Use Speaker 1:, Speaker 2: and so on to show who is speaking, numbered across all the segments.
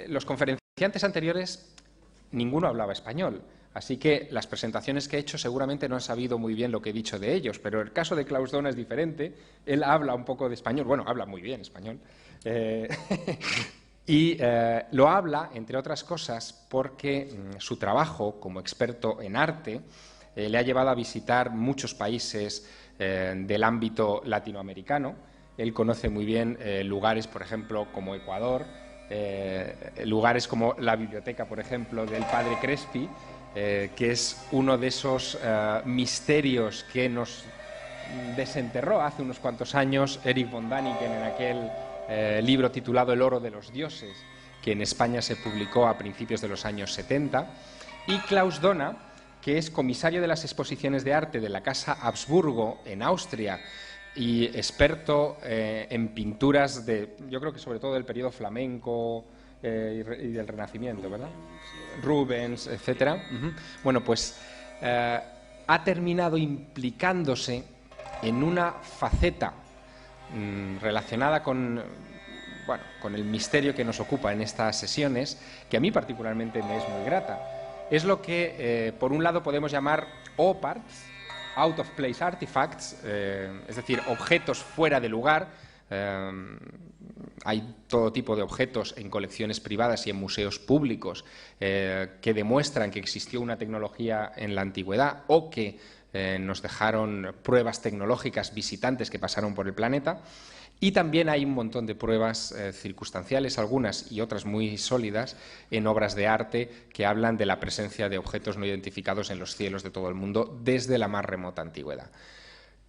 Speaker 1: Los conferenciantes anteriores, ninguno hablaba español. Así que las presentaciones que he hecho seguramente no han sabido muy bien lo que he dicho de ellos, pero el caso de Klaus Dona es diferente. Él habla un poco de español, bueno, habla muy bien español. Y lo habla, entre otras cosas, porque su trabajo como experto en arte le ha llevado a visitar muchos países del ámbito latinoamericano. Él conoce muy bien lugares, por ejemplo, como Ecuador, lugares como la biblioteca, por ejemplo, del padre Crespi, que es uno de esos misterios que nos desenterró hace unos cuantos años Erich von Däniken en aquel libro titulado El oro de los dioses, que en España se publicó a principios de los años 70, y Klaus Dona, que es comisario de las exposiciones de arte de la Casa Habsburgo en Austria y experto en pinturas de, yo creo que sobre todo del periodo flamenco y del Renacimiento, ¿verdad? Rubens, etcétera. Bueno, pues ha terminado implicándose en una faceta relacionada con, bueno, con el misterio que nos ocupa en estas sesiones, que a mí particularmente me es muy grata. Es lo que, por un lado, podemos llamar OPARTs, Out of Place Artifacts, es decir, objetos fuera de lugar. Hay todo tipo de objetos en colecciones privadas y en museos públicos que demuestran que existió una tecnología en la antigüedad o que nos dejaron pruebas tecnológicas visitantes que pasaron por el planeta. Y también hay un montón de pruebas circunstanciales, algunas y otras muy sólidas, en obras de arte que hablan de la presencia de objetos no identificados en los cielos de todo el mundo desde la más remota antigüedad.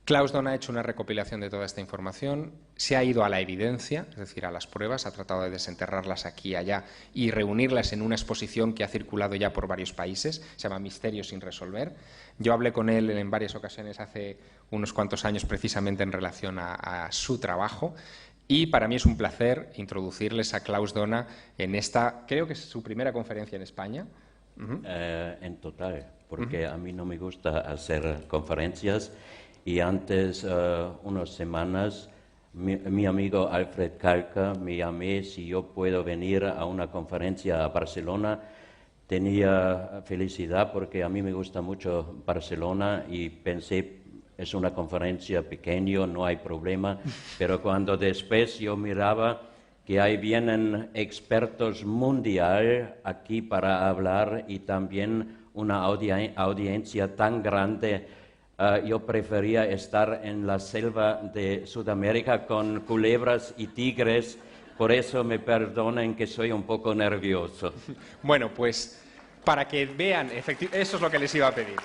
Speaker 1: Klaus Dona ha hecho una recopilación de toda esta información, se ha ido a la evidencia, es decir, a las pruebas, ha tratado de desenterrarlas aquí y allá y reunirlas en una exposición que ha circulado ya por varios países, se llama Misterios sin resolver. Yo hablé con él en varias ocasiones hace unos cuantos años precisamente en relación a su trabajo y para mí es un placer introducirles a Klaus Dona en esta, creo que es su primera conferencia en España.
Speaker 2: En total, porque a mí no me gusta hacer conferencias. Y antes, unas semanas, mi amigo Alfred Kalka me llamó si yo puedo venir a una conferencia a Barcelona. Tenía felicidad porque a mí me gusta mucho Barcelona y pensé, es una conferencia pequeña, no hay problema. Pero cuando después yo miraba que ahí vienen expertos mundial aquí para hablar y también una audiencia tan grande, yo prefería estar en la selva de Sudamérica con culebras y tigres, por eso me perdonen que soy un poco nervioso.
Speaker 1: Bueno, pues para que vean, eso es lo que les iba a pedir.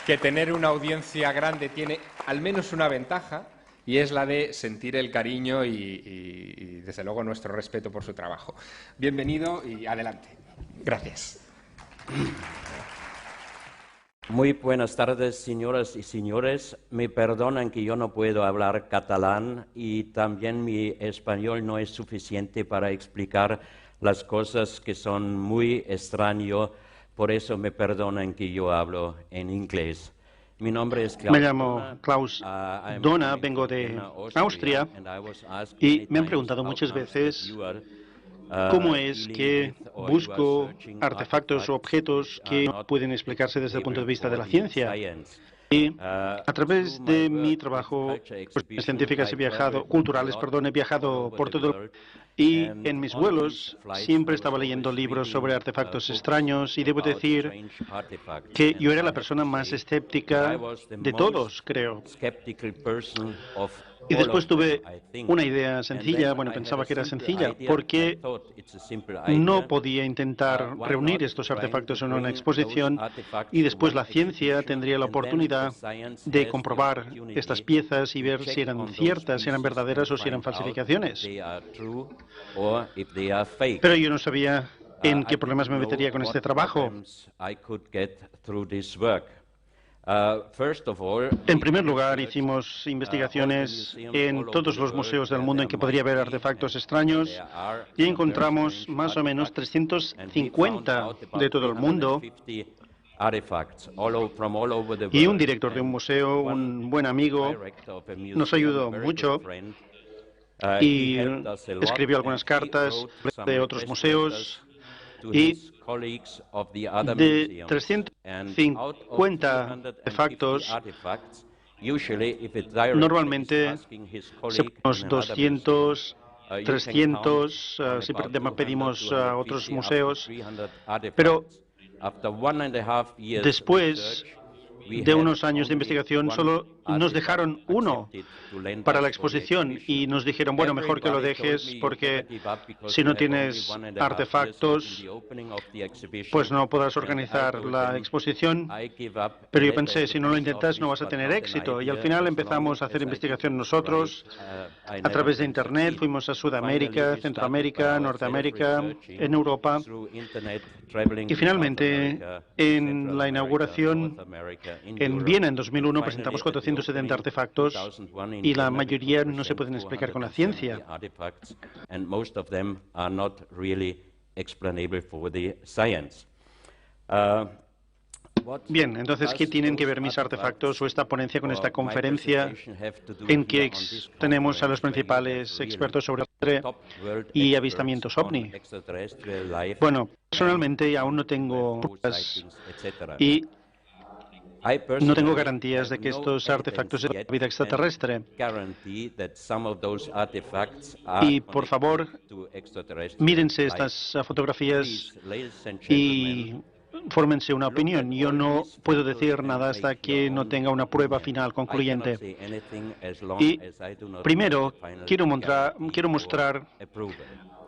Speaker 1: Que tener una audiencia grande tiene al menos una ventaja, y es la de sentir el cariño y desde luego nuestro respeto por su trabajo. Bienvenido y adelante. Gracias.
Speaker 2: Muy buenas tardes, señoras y señores. Me perdonan que yo no puedo hablar catalán y también mi español no es suficiente para explicar las cosas que son muy extrañas. Por eso me perdonan que yo hablo en inglés. Mi nombre es Klaus.
Speaker 3: Me llamo Klaus Dona, vengo de Austria y me han preguntado muchas veces cómo es que busco artefactos o objetos que no pueden explicarse desde el punto de vista de la ciencia. Y a través de mi trabajo, cuestiones científicas culturales, he viajado por todo el mundo. Y en mis vuelos siempre estaba leyendo libros sobre artefactos extraños y debo decir que yo era la persona más escéptica de todos, creo. Y después tuve una idea sencilla, pensaba que era sencilla, porque no podía intentar reunir estos artefactos en una exposición y después la ciencia tendría la oportunidad de comprobar estas piezas y ver si eran ciertas, si eran verdaderas o si eran falsificaciones. Pero yo no sabía en qué problemas me metería con este trabajo. En primer lugar, hicimos investigaciones en todos los museos del mundo en que podría haber artefactos extraños y encontramos más o menos 350 de todo el mundo. Y un director de un museo, un buen amigo, nos ayudó mucho y escribió algunas cartas de otros museos y de 350 artefactos, normalmente unos 200, 300, si pedimos a otros museos, pero después de unos años de investigación solo nos dejaron uno para la exposición y nos dijeron, bueno, mejor que lo dejes porque si no tienes artefactos, pues no podrás organizar la exposición. Pero yo pensé, si no lo intentas no vas a tener éxito. Y al final empezamos a hacer investigación nosotros a través de Internet. Fuimos a Sudamérica, Centroamérica, Norteamérica, en Europa. Y finalmente, en la inauguración en Viena en 2001 presentamos 470 artefactos y la mayoría no se pueden explicar con la ciencia. Bien, entonces, ¿qué tienen que ver mis artefactos o esta ponencia con esta conferencia en que tenemos a los principales expertos sobre y avistamientos OVNI? Bueno, personalmente aún no tengo pruebas y no tengo garantías de que estos artefactos sean de vida extraterrestre. Y, por favor, mírense estas fotografías y fórmense una opinión. Yo no puedo decir nada hasta que no tenga una prueba final concluyente. Y primero quiero mostrar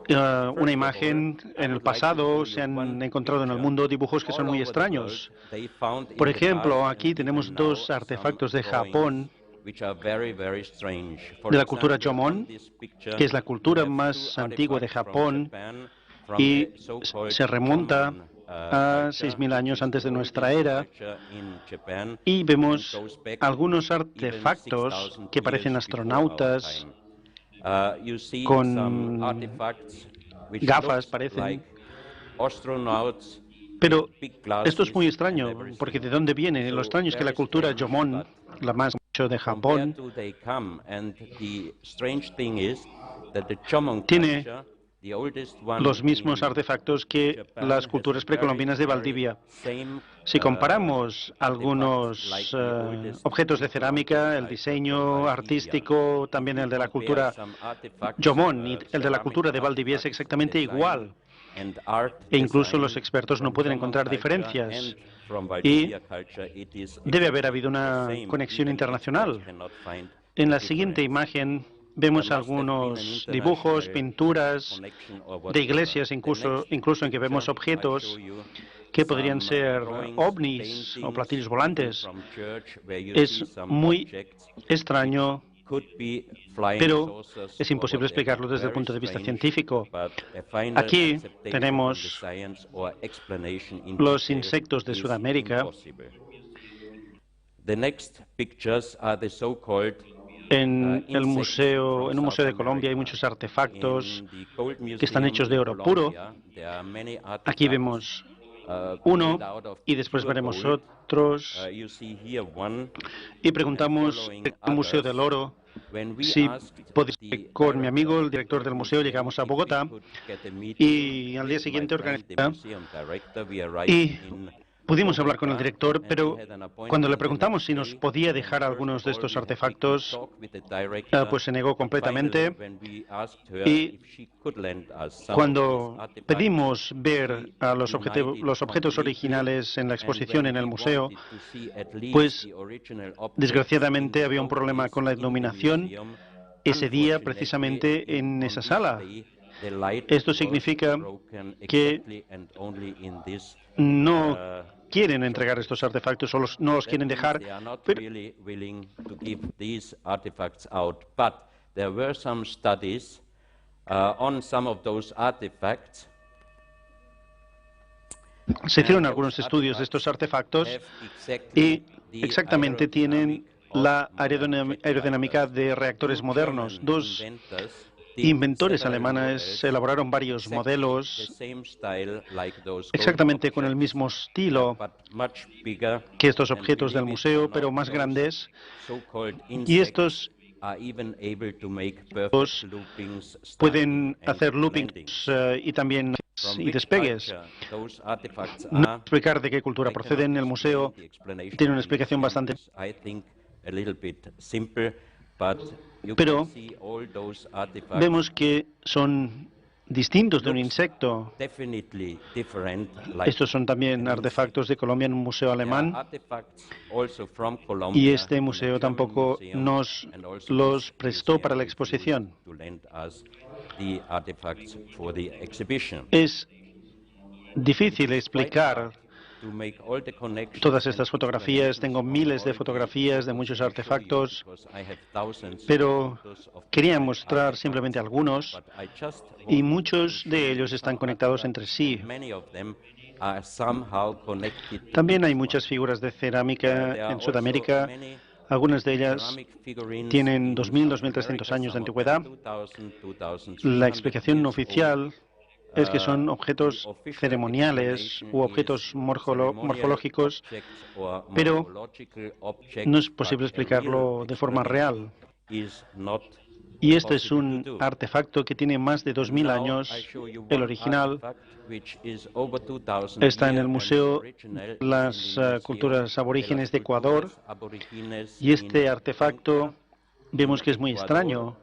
Speaker 3: una imagen. En el pasado se han encontrado en el mundo dibujos que son muy extraños. Por ejemplo, aquí tenemos dos artefactos de Japón, de la cultura Jomon, que es la cultura más antigua de Japón y se remonta a 6.000 años antes de nuestra era, y vemos algunos artefactos que parecen astronautas con gafas, parecen. Pero esto es muy extraño, porque ¿de dónde viene? Lo extraño es que la cultura Jomon, la más de Japón, tiene los mismos artefactos que las culturas precolombinas de Valdivia. Si comparamos algunos objetos de cerámica, el diseño artístico, también el de la cultura Jomon y el de la cultura de Valdivia es exactamente igual. E incluso los expertos no pueden encontrar diferencias. Y debe haber habido una conexión internacional. En la siguiente imagen vemos algunos dibujos, pinturas de iglesias, incluso en que vemos objetos que podrían ser ovnis o platillos volantes. Es muy extraño, pero es imposible explicarlo desde el punto de vista científico. Aquí tenemos los insectos de Sudamérica. En un museo de Colombia hay muchos artefactos que están hechos de oro puro. Aquí vemos uno y después veremos otros. Y preguntamos al Museo del Oro si con mi amigo, el director del museo, llegamos a Bogotá y al día siguiente organizamos y pudimos hablar con el director, pero cuando le preguntamos si nos podía dejar algunos de estos artefactos, pues se negó completamente. Y cuando pedimos ver a los objetos originales en la exposición en el museo, pues desgraciadamente había un problema con la iluminación ese día precisamente en esa sala. Esto significa que no quieren entregar estos artefactos o no los quieren dejar. Se hicieron algunos estudios de estos artefactos y exactamente tienen la aerodinámica de reactores modernos. Dos inventores alemanes elaboraron varios modelos exactamente con el mismo estilo que estos objetos del museo, pero más grandes. Y estos pueden hacer loopings y también y despegues. No explicar de qué cultura proceden. El museo tiene una explicación bastante, pero vemos que son distintos de un insecto. Estos son también artefactos de Colombia en un museo alemán, y este museo tampoco nos los prestó para la exposición. Es difícil explicar todas estas fotografías. Tengo miles de fotografías de muchos artefactos, pero quería mostrar simplemente algunos, y muchos de ellos están conectados entre sí. También hay muchas figuras de cerámica en Sudamérica. Algunas de ellas tienen 2.000, 2.300 años de antigüedad. La explicación oficial es que son objetos ceremoniales u objetos morfológicos, pero no es posible explicarlo de forma real. Y este es un artefacto que tiene más de 2.000 años. El original está en el Museo de las Culturas Aborígenes de Ecuador, y este artefacto vemos que es muy extraño.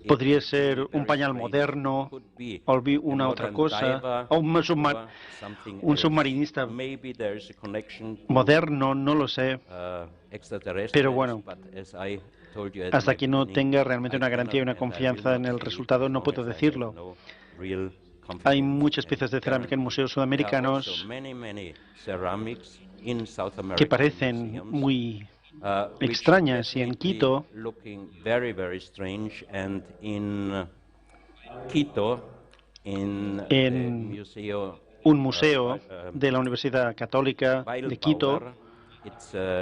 Speaker 3: Podría ser un pañal moderno o una otra cosa, o un submarinista moderno, no lo sé. Pero bueno, hasta que no tenga realmente una garantía y una confianza en el resultado, no puedo decirlo. Hay muchas piezas de cerámica en museos sudamericanos que parecen muy extrañas, y en Quito en un museo de la Universidad Católica de Quito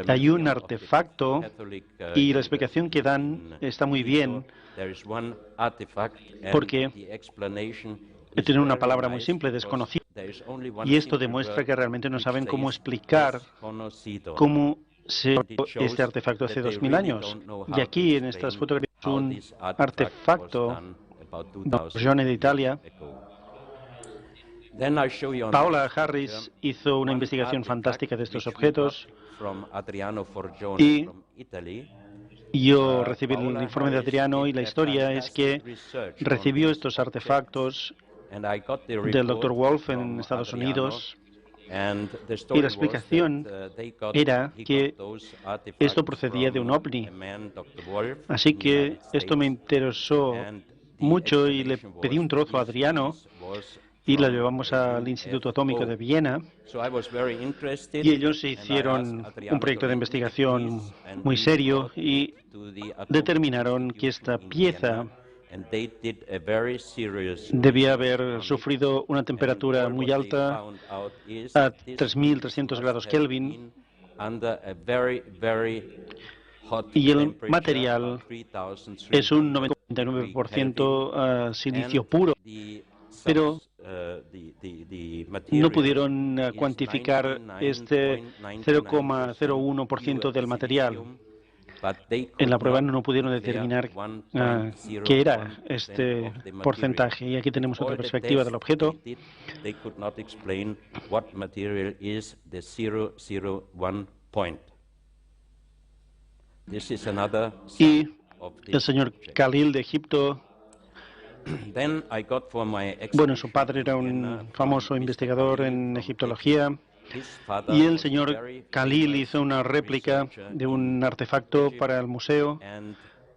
Speaker 3: hay un artefacto, y la explicación que dan está muy bien, porque tiene una palabra muy simple: desconocido. Y esto demuestra que realmente no saben cómo explicar cómo se creó este artefacto hace 2.000 años. Y aquí en estas fotografías un artefacto de Italia. Paola Harris hizo una investigación fantástica de estos objetos, y yo recibí el informe de Adriano, y la historia es que recibió estos artefactos del Dr. Wolf en Estados Unidos, y la explicación era que esto procedía de un ovni. Así que esto me interesó mucho, y le pedí un trozo a Adriano, y lo llevamos al Instituto Atómico de Viena, y ellos hicieron un proyecto de investigación muy serio y determinaron que esta pieza debía haber sufrido una temperatura muy alta, a 3.300 grados Kelvin, y el material es un 99% silicio puro, pero no pudieron cuantificar este 0,01% del material. En la prueba no pudieron determinar qué era este porcentaje, y aquí tenemos otra perspectiva del objeto. Y el señor Khalil de Egipto, bueno, su padre era un famoso investigador en egiptología, y el señor Khalil hizo una réplica de un artefacto para el museo.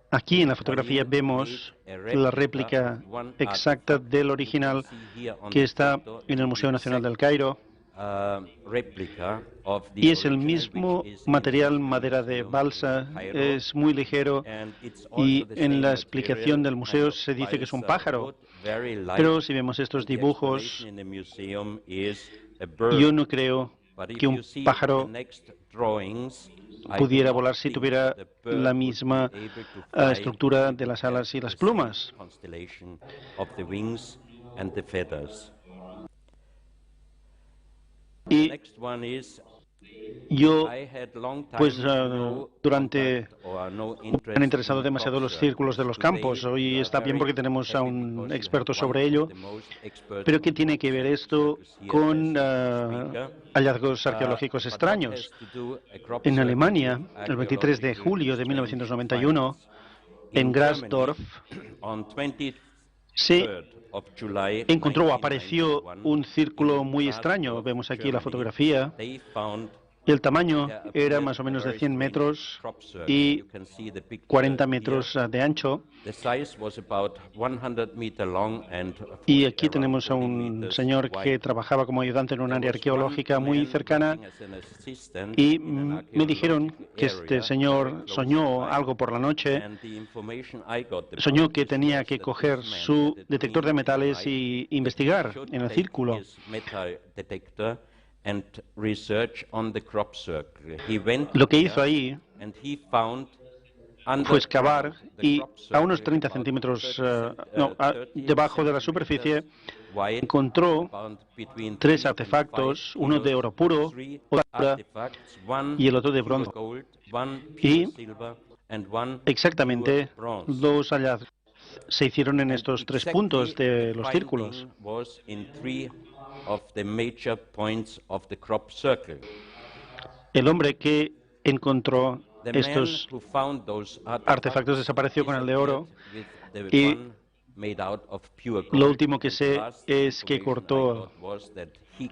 Speaker 3: Aquí en la fotografía vemos la réplica exacta del original que está en el Museo Nacional del Cairo. Y es el mismo material, madera de balsa, es muy ligero, y en la explicación del museo se dice que es un pájaro. Pero si vemos estos dibujos, yo no creo que un pájaro pudiera volar si tuviera la misma estructura de las alas y las plumas. Y Yo, pues durante me han interesado demasiado los círculos de los campos. Hoy está bien porque tenemos a un experto sobre ello. Pero ¿qué tiene que ver esto con hallazgos arqueológicos extraños? En Alemania, el 23 de julio de 1991, en Grasdorf, se encontró o apareció un círculo muy extraño. Vemos aquí la fotografía. El tamaño era más o menos de 100 metros y 40 metros de ancho. Y aquí tenemos a un señor que trabajaba como ayudante en un área arqueológica muy cercana y me dijeron que este señor soñó algo por la noche. Soñó que tenía que coger su detector de metales y investigar en el círculo. Lo que hizo ahí fue excavar y a unos 30 centímetros debajo de la superficie encontró 3 artefactos, uno de oro puro, otro y el otro de bronce. Y exactamente 2 hallazgos se hicieron en estos 3 puntos de los círculos. El hombre que encontró estos artefactos desapareció con el de oro y lo último que sé es que cortó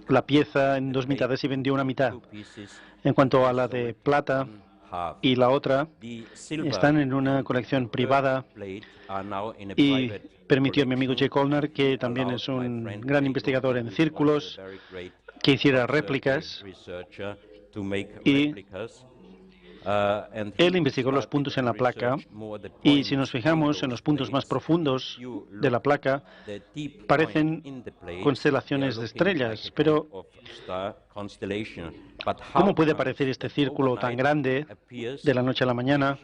Speaker 3: la pieza en 2 mitades y vendió una mitad. En cuanto a la de plata y la otra, están en una colección privada y permitió a mi amigo Jake Olner, que también es un gran investigador en círculos, que hiciera réplicas y él investigó los puntos en la placa y si nos fijamos en los puntos más profundos de la placa parecen constelaciones de estrellas, pero ¿cómo puede aparecer este círculo tan grande de la noche a la mañana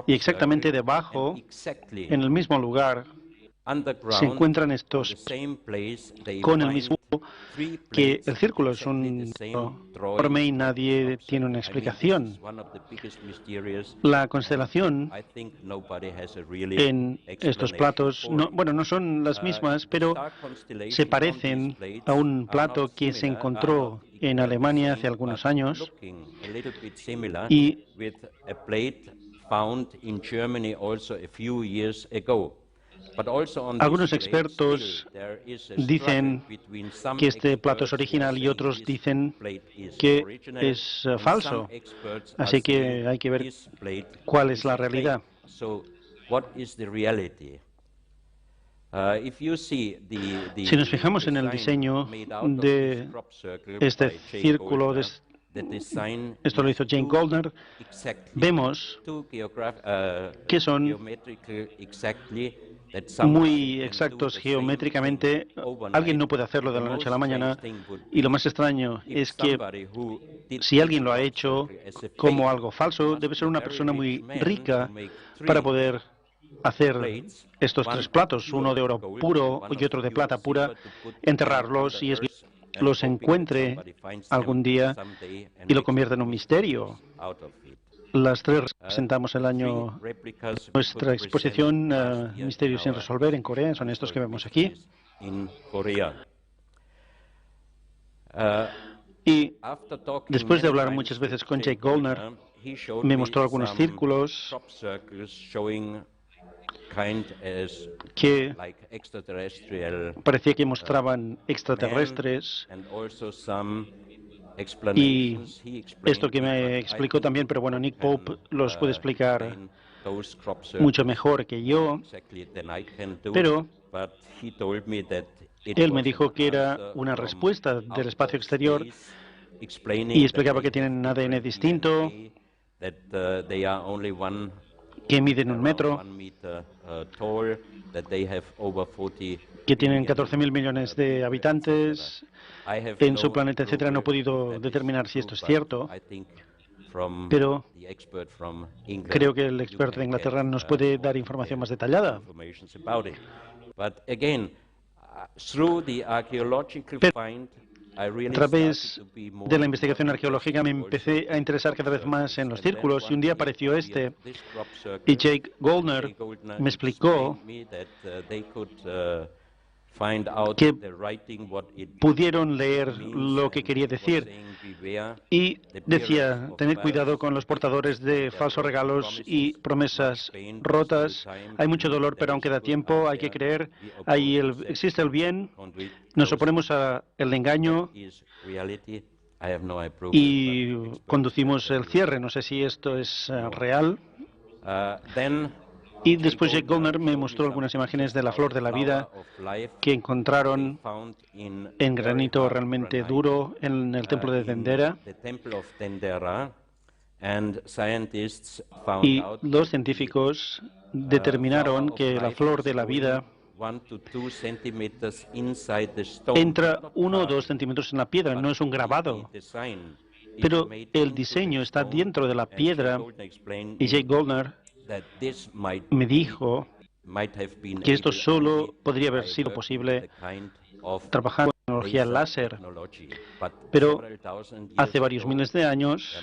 Speaker 3: y exactamente debajo, en el mismo lugar, se encuentran estos con el mismo que el círculo es un enorme y nadie tiene una explicación. La constelación en estos platos, no son las mismas, pero se parecen a un plato que se encontró en Alemania hace algunos años y algunos expertos dicen que este plato es original y otros dicen que es falso. Así que hay que ver cuál es la realidad. Si nos fijamos en el diseño de este círculo, esto lo hizo Jane Goldner, vemos que son muy exactos geométricamente. Alguien no puede hacerlo de la noche a la mañana y lo más extraño es que si alguien lo ha hecho como algo falso, debe ser una persona muy rica para poder hacer estos 3 platos, uno de oro puro y otro de plata pura, enterrarlos y los encuentre algún día y lo convierta en un misterio. Las 3 presentamos el año nuestra exposición Misterios sin resolver en Corea, son estos que vemos aquí. Y después de hablar muchas veces con Jake Goldner, me mostró algunos círculos que parecía que mostraban extraterrestres y esto que me explicó también, pero bueno, Nick Pope los puede explicar mucho mejor que yo, pero él me dijo que era una respuesta del espacio exterior y explicaba que tienen ADN distinto, que miden 1 metro, que tienen 14.000 millones de habitantes en su planeta, etcétera. No he podido determinar si esto es cierto, pero creo que el experto de Inglaterra nos puede dar información más detallada. Pero A través de la investigación arqueológica me empecé a interesar cada vez más en los círculos y un día apareció este y Jake Goldner me explicó que pudieron leer lo que quería decir y decía, tened cuidado con los portadores de falsos regalos y promesas rotas. Hay mucho dolor, pero aún queda tiempo, hay que creer, existe el bien, nos oponemos al engaño y conducimos el cierre. No sé si esto es real. Y después Jake Goldner me mostró algunas imágenes de la flor de la vida que encontraron en granito realmente duro en el templo de Dendera. Y los científicos determinaron que la flor de la vida entra 1 o 2 centímetros en la piedra, no es un grabado. Pero el diseño está dentro de la piedra y Jake Goldner me dijo que esto solo podría haber sido posible trabajando con tecnología láser, pero hace varios miles de años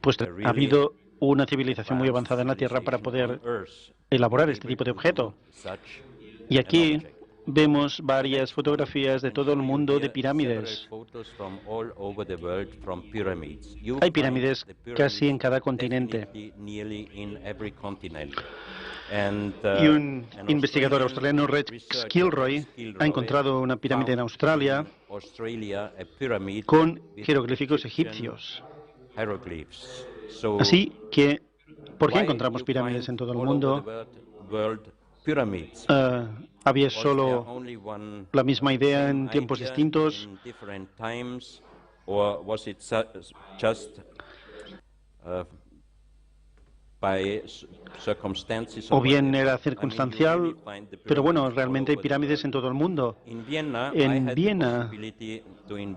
Speaker 3: pues ha habido una civilización muy avanzada en la Tierra para poder elaborar este tipo de objeto. Y aquí vemos varias fotografías de todo el mundo de pirámides. Hay pirámides casi en cada continente. Y un investigador australiano, Rex Kilroy, ha encontrado una pirámide en Australia con jeroglíficos egipcios. Así que, ¿por qué encontramos pirámides en todo el mundo? ¿Había solo la misma idea en tiempos distintos? ¿O bien era circunstancial? Pero bueno, realmente hay pirámides en todo el mundo. En Viena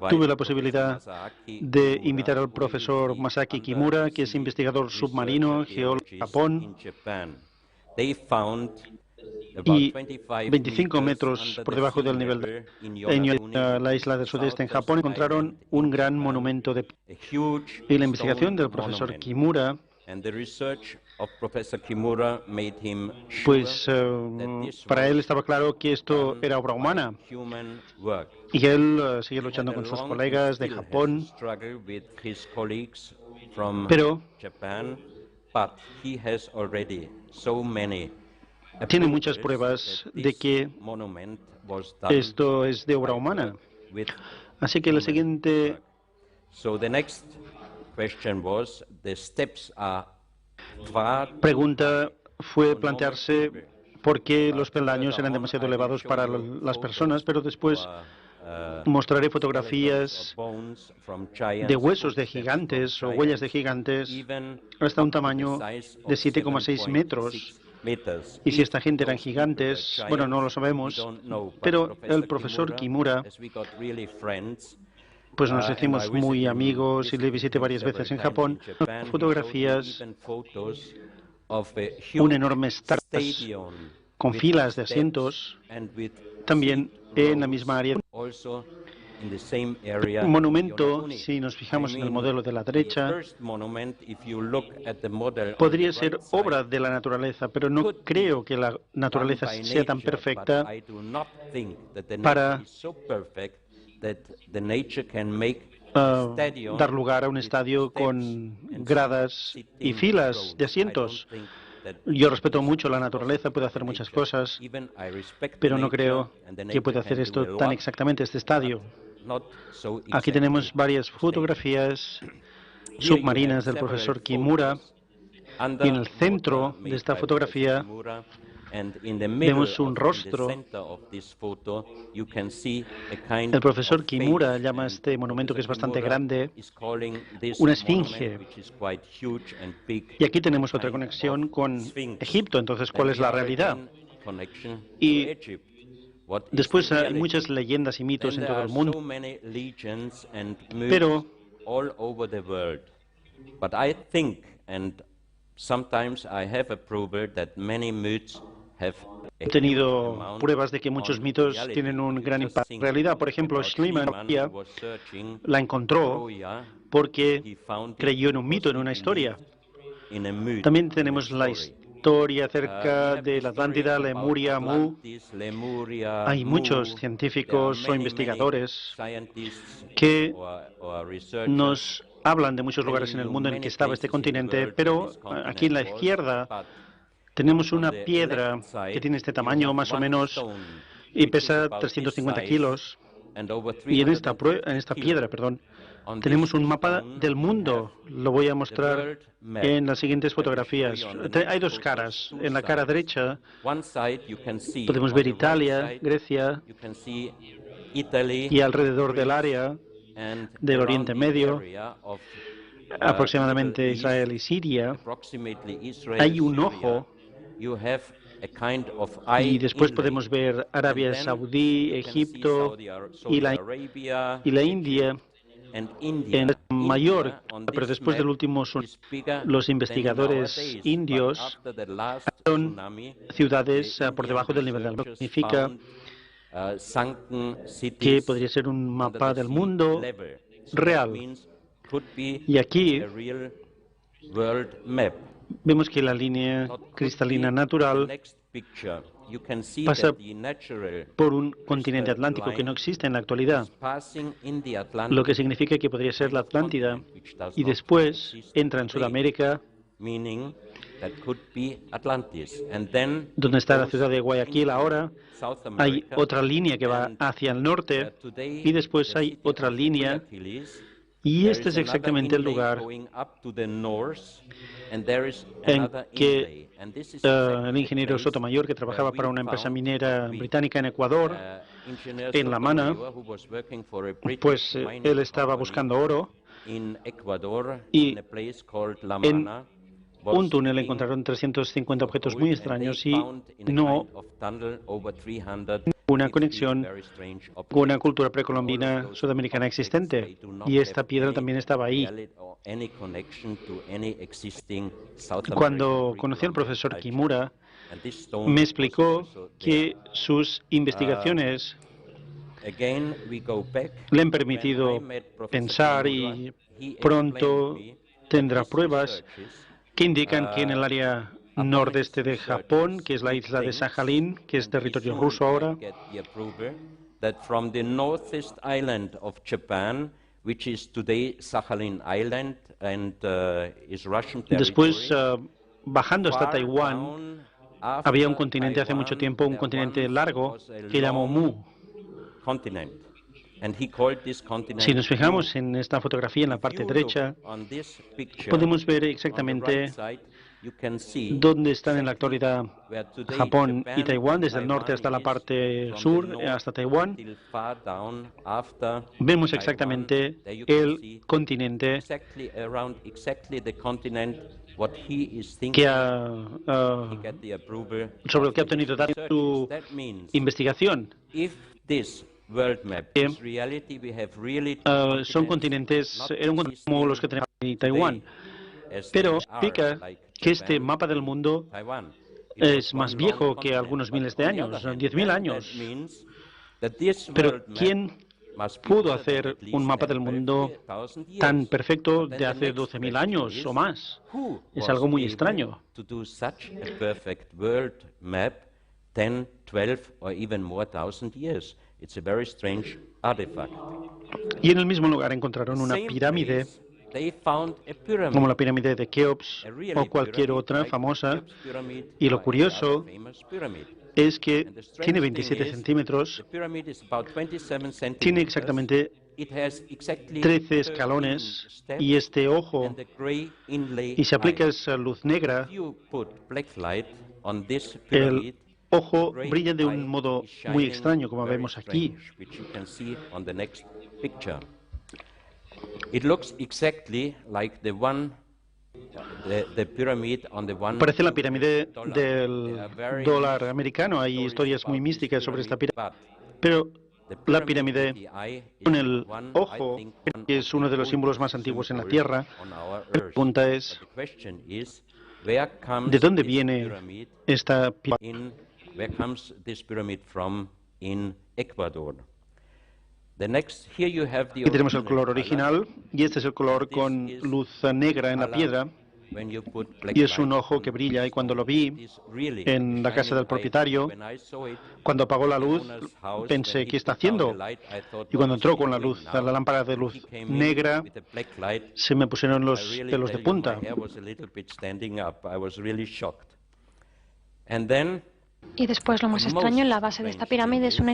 Speaker 3: tuve la posibilidad de invitar al profesor Masaki Kimura, que es investigador submarino, geólogo de Japón, y 25 metros por debajo del nivel de la isla del sudeste en Japón encontraron un gran monumento de piedra. Y la investigación del profesor Kimura pues para él estaba claro que esto era obra humana y él sigue luchando con sus colegas de Japón, pero tiene muchas pruebas de que esto es de obra humana. Así que la siguiente pregunta fue plantearse por qué los peldaños eran demasiado elevados para las personas, pero después mostraré fotografías de huesos de gigantes o huellas de gigantes hasta un tamaño de 7,6 metros. Y si esta gente eran gigantes, bueno, no lo sabemos, pero el profesor Kimura, pues nos hicimos muy amigos y le visité varias veces en Japón, fotografías, un enorme estadio con filas de asientos, también en la misma área. Un monumento, si nos fijamos en el modelo de la derecha, podría ser obra de la naturaleza, pero no creo que la naturaleza sea tan perfecta para dar lugar a un estadio con gradas y filas de asientos. Yo respeto mucho la naturaleza, puede hacer muchas cosas, pero no creo que pueda hacer esto tan exactamente este estadio. Aquí tenemos varias fotografías submarinas del profesor Kimura y en el centro de esta fotografía vemos un rostro. El profesor Kimura llama a este monumento, que es bastante grande, una esfinge. Y aquí tenemos otra conexión con Egipto. Entonces, ¿cuál es la realidad? Y después hay muchas leyendas y mitos en todo el mundo, pero
Speaker 2: sometimes I have a prover that many myths
Speaker 3: He tenido pruebas de que muchos mitos tienen un gran impacto en realidad. Por ejemplo, Schliemann la encontró porque creyó en un mito, en una historia. También tenemos la historia acerca de la Atlántida, Lemuria, Mu. Hay muchos científicos o investigadores que nos hablan de muchos lugares en el mundo en que estaba este continente, pero aquí en la izquierda tenemos una piedra que tiene este tamaño más o menos y pesa 350 kilos. Y en esta piedra, tenemos un mapa del mundo. Lo voy a mostrar en las siguientes fotografías. Hay dos caras. En la cara derecha podemos ver Italia, Grecia y alrededor del área del Oriente Medio, aproximadamente Israel y Siria, hay un ojo. Y después podemos ver Arabia Saudí, Egipto y la India en mayor, pero después del último los investigadores indios son ciudades por debajo del nivel del mar. Significa que podría ser un mapa del mundo real. Y aquí vemos que la línea cristalina natural pasa por un continente atlántico que no existe en la actualidad, lo que significa que podría ser la Atlántida, y después entra en Sudamérica, donde está la ciudad de Guayaquil ahora. Hay otra línea que va hacia el norte y después hay otra línea. Y este es exactamente el lugar en que el ingeniero Sotomayor, que trabajaba para una empresa minera británica en Ecuador, en La Mana, pues él estaba buscando oro y en un túnel encontraron 350 objetos muy extraños y no una conexión con una cultura precolombina sudamericana existente. Y esta piedra también estaba ahí. Cuando conocí al profesor Kimura, me explicó que sus investigaciones le han permitido pensar y pronto tendrá pruebas que indican que en el área nordeste de Japón, que es la isla de Sajalín, que es territorio ruso ahora, después, bajando hasta Taiwán, había un continente hace mucho tiempo, un continente largo, que llamó Mu. Si nos fijamos en esta fotografía en la parte derecha, podemos ver exactamente dónde están en la actualidad Japón y Taiwán, desde el norte hasta la parte sur, hasta Taiwán. Vemos exactamente el continente que sobre el que ha obtenido datos en su investigación. Son continentes, eran como los que tenemos en Taiwán, pero explica que este mapa del mundo es más viejo que algunos miles de años, 10.000 años. Pero ¿quién pudo hacer un mapa del mundo tan perfecto de hace 12.000 años o más? Es algo muy extraño. Y en el mismo lugar encontraron una pirámide, como la pirámide de Keops o cualquier otra famosa, y lo curioso es que tiene 27 centímetros, tiene exactamente 13 escalones, y este ojo, y si aplicas luz negra, el ojo brilla de un modo muy extraño, como vemos aquí. Parece la pirámide del dólar americano. Hay historias muy místicas sobre esta pirámide. Pero la pirámide con el ojo, que es uno de los símbolos más antiguos en la Tierra, la pregunta es, ¿de dónde viene esta pirámide
Speaker 2: where comes this pyramid from in Ecuador. Aquí
Speaker 3: tenemos el color original y este es el color con luz negra en la piedra y es un ojo que brilla, y cuando lo vi en la casa del propietario, cuando apagó la luz pensé, ¿qué está haciendo? Y cuando entró con la luz, la lámpara de luz negra, se me pusieron los pelos de punta.
Speaker 4: Y después, lo más extraño, en la base de esta pirámide es una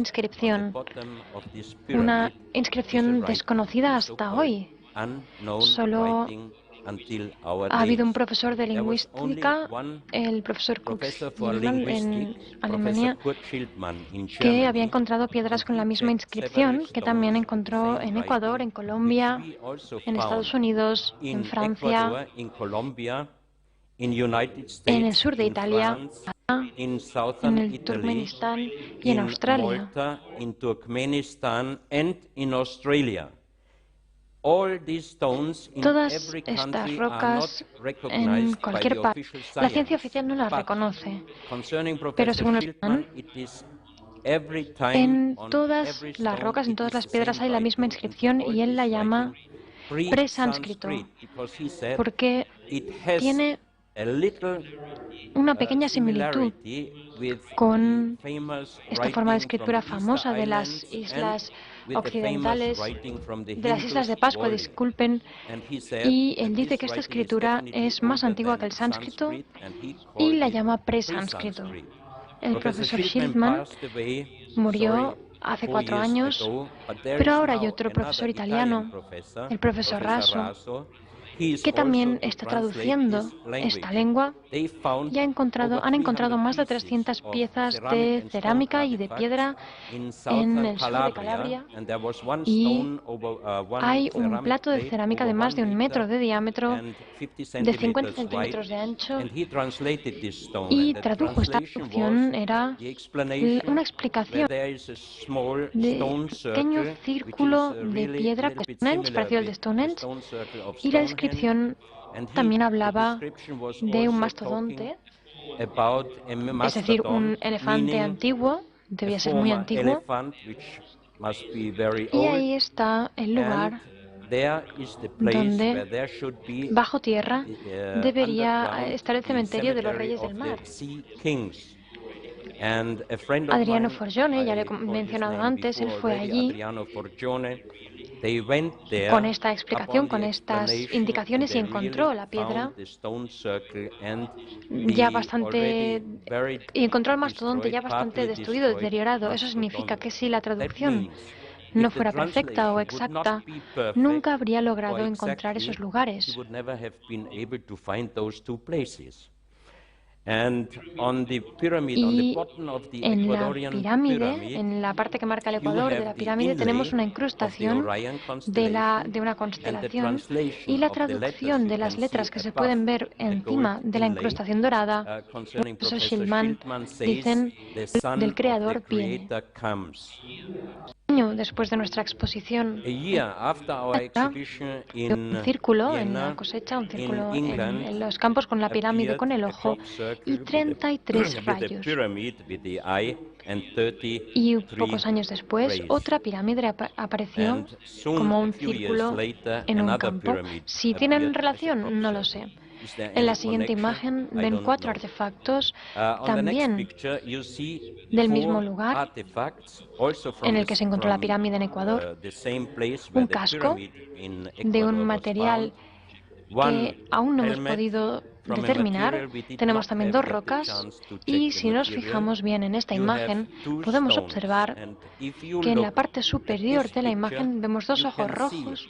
Speaker 4: inscripción desconocida hasta hoy. Solo ha habido un profesor de lingüística, el profesor Kurt Schildmann en Alemania, que había encontrado piedras con la misma inscripción, que también encontró en Ecuador, en Colombia, en Estados Unidos, en Francia, en el sur de Italia, en el Turkmenistán y en Australia. Todas estas rocas en cualquier parte, la ciencia oficial no las reconoce, pero según el plan, en todas las rocas, en todas las piedras hay la misma inscripción y él la llama presánscrito, porque tiene una pequeña similitud con esta forma de escritura famosa de las islas occidentales, de las islas de Pascua, disculpen, y él dice que esta escritura es más antigua que el sánscrito y la llama presánscrito. El profesor Schildmann murió hace 4 años, pero ahora hay otro profesor italiano, el profesor Raso, que también está traduciendo esta lengua y han encontrado más de 300 piezas de cerámica y de piedra en el sur de Calabria, y hay un plato de cerámica de más de 1 metro de diámetro, de 50 centímetros de ancho, y tradujo esta traducción. Era una explicación de un pequeño círculo de piedra de Stonehenge, parecido al de Stonehenge, y la descripción también hablaba de un mastodonte, es decir, un elefante antiguo, debía ser muy antiguo, y ahí está el lugar donde, bajo tierra, debería estar el cementerio de los reyes del mar. Adriano Forgione, ya lo he mencionado antes, él fue allí con esta explicación, con estas indicaciones, y encontró la piedra ya bastante, y encontró el mastodonte ya bastante destruido, deteriorado. Eso significa que si la traducción no fuera perfecta o exacta, nunca habría logrado encontrar esos lugares. Y en la pirámide, en la parte que marca el ecuador de la pirámide, tenemos una incrustación de una constelación, y la traducción de las letras que se pueden ver encima de la incrustación dorada, el profesor Schildmann, dicen: del creador viene. Un año después de nuestra exposición, un círculo en la cosecha, un círculo en los campos con la pirámide con el ojo y 33 rayos. Y pocos años después, otra pirámide apareció como un círculo en un campo. Si tienen relación, no lo sé. En la siguiente imagen ven 4 artefactos también del mismo lugar en el que se encontró la pirámide en Ecuador. Un casco de un material que aún no hemos podido determinar. Tenemos también 2 rocas, y si nos fijamos bien en esta imagen, podemos observar que en la parte superior de la imagen vemos 2 ojos rojos.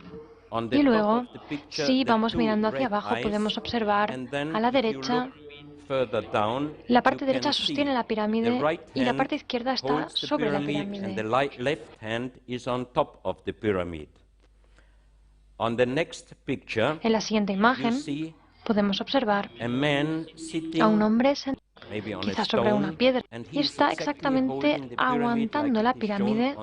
Speaker 4: Y luego, si vamos mirando hacia abajo, podemos observar a la derecha, la parte derecha sostiene la pirámide y la parte izquierda está sobre la pirámide. En la siguiente imagen podemos observar a un hombre sentado quizás sobre una piedra, y está exactamente aguantando la pirámide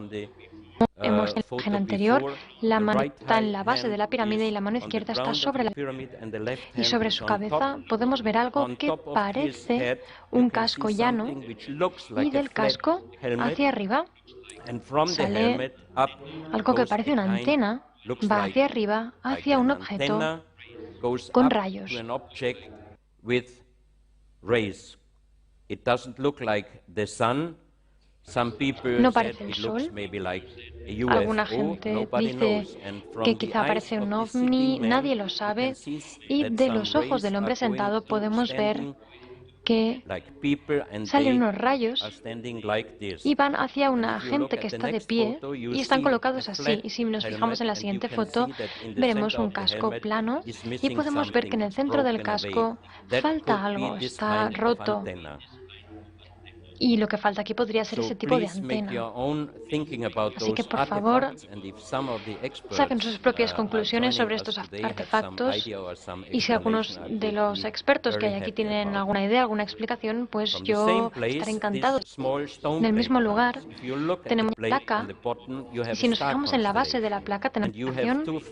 Speaker 4: Hemos en la imagen anterior, la mano está en la base de la pirámide y la mano izquierda está sobre la pirámide. Y sobre su cabeza podemos ver algo que parece un casco llano, y del casco hacia arriba sale algo que parece una antena, va hacia arriba, hacia un objeto con rayos. No parece el Sol. Alguna gente dice que quizá parece un ovni, nadie lo sabe, y de los ojos del hombre sentado podemos ver que salen unos rayos y van hacia una gente que está de pie y están colocados así. Y si nos fijamos en la siguiente foto, veremos un casco plano y podemos ver que en el centro del casco falta algo, está roto. Y lo que falta aquí podría ser ese tipo de antena. Así que, por favor, saquen sus propias conclusiones sobre estos artefactos, y si algunos de los expertos que hay aquí tienen alguna idea, alguna explicación, pues yo estaré encantado. En el mismo lugar tenemos una placa, y si nos fijamos en la base de la placa tenemos dos